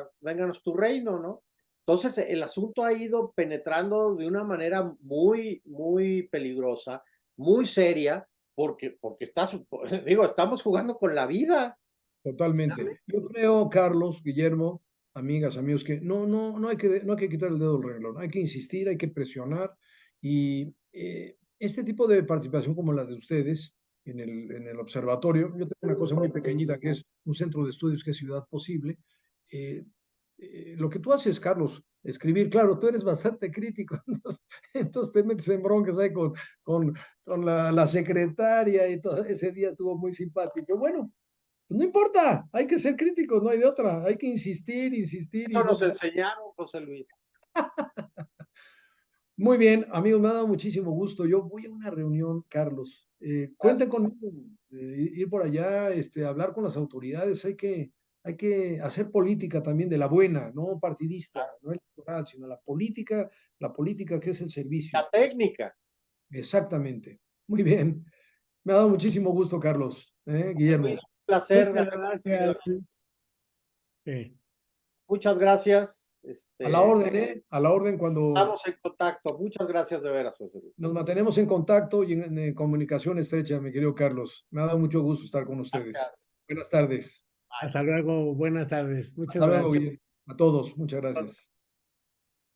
tu reino, ¿no? Entonces, el asunto ha ido penetrando de una manera muy, muy peligrosa, muy seria, porque estamos jugando con la vida. Totalmente. Yo creo, Carlos, Guillermo, amigas, amigos, que no hay que quitar el dedo del renglón, hay que insistir, hay que presionar y este tipo de participación como la de ustedes en el observatorio, yo tengo una cosa muy pequeñita que es un centro de estudios que es Ciudad Posible. eh, lo que tú haces, Carlos, escribir, claro, tú eres bastante crítico, entonces te metes en broncas ahí con la secretaria y todo, ese día estuvo muy simpático. Bueno, pues no importa, hay que ser críticos, no hay de otra, hay que insistir, insistir y Eso no nos se... enseñaron, José Luis. Muy bien, amigos, me ha dado muchísimo gusto. Yo voy a una reunión, Carlos. Cuenten conmigo, ir por allá, hablar con las autoridades. Hay que hacer política también de la buena, no partidista, no electoral, sino la política que es el servicio. La técnica. Exactamente. Muy bien. Me ha dado muchísimo gusto, Carlos, Guillermo. Un placer de Muchas haber conocido. gracias, Luis. Sí. Muchas gracias. A la orden, ¿eh? A la orden cuando Estamos en contacto. Muchas gracias de veras, José Luis. nos mantenemos en contacto y en comunicación estrecha, mi querido Carlos. Me ha dado mucho gusto estar con ustedes. Gracias. Buenas tardes. Hasta luego, buenas tardes. Muchas Hasta luego, gracias. Guillermo. A todos, muchas gracias.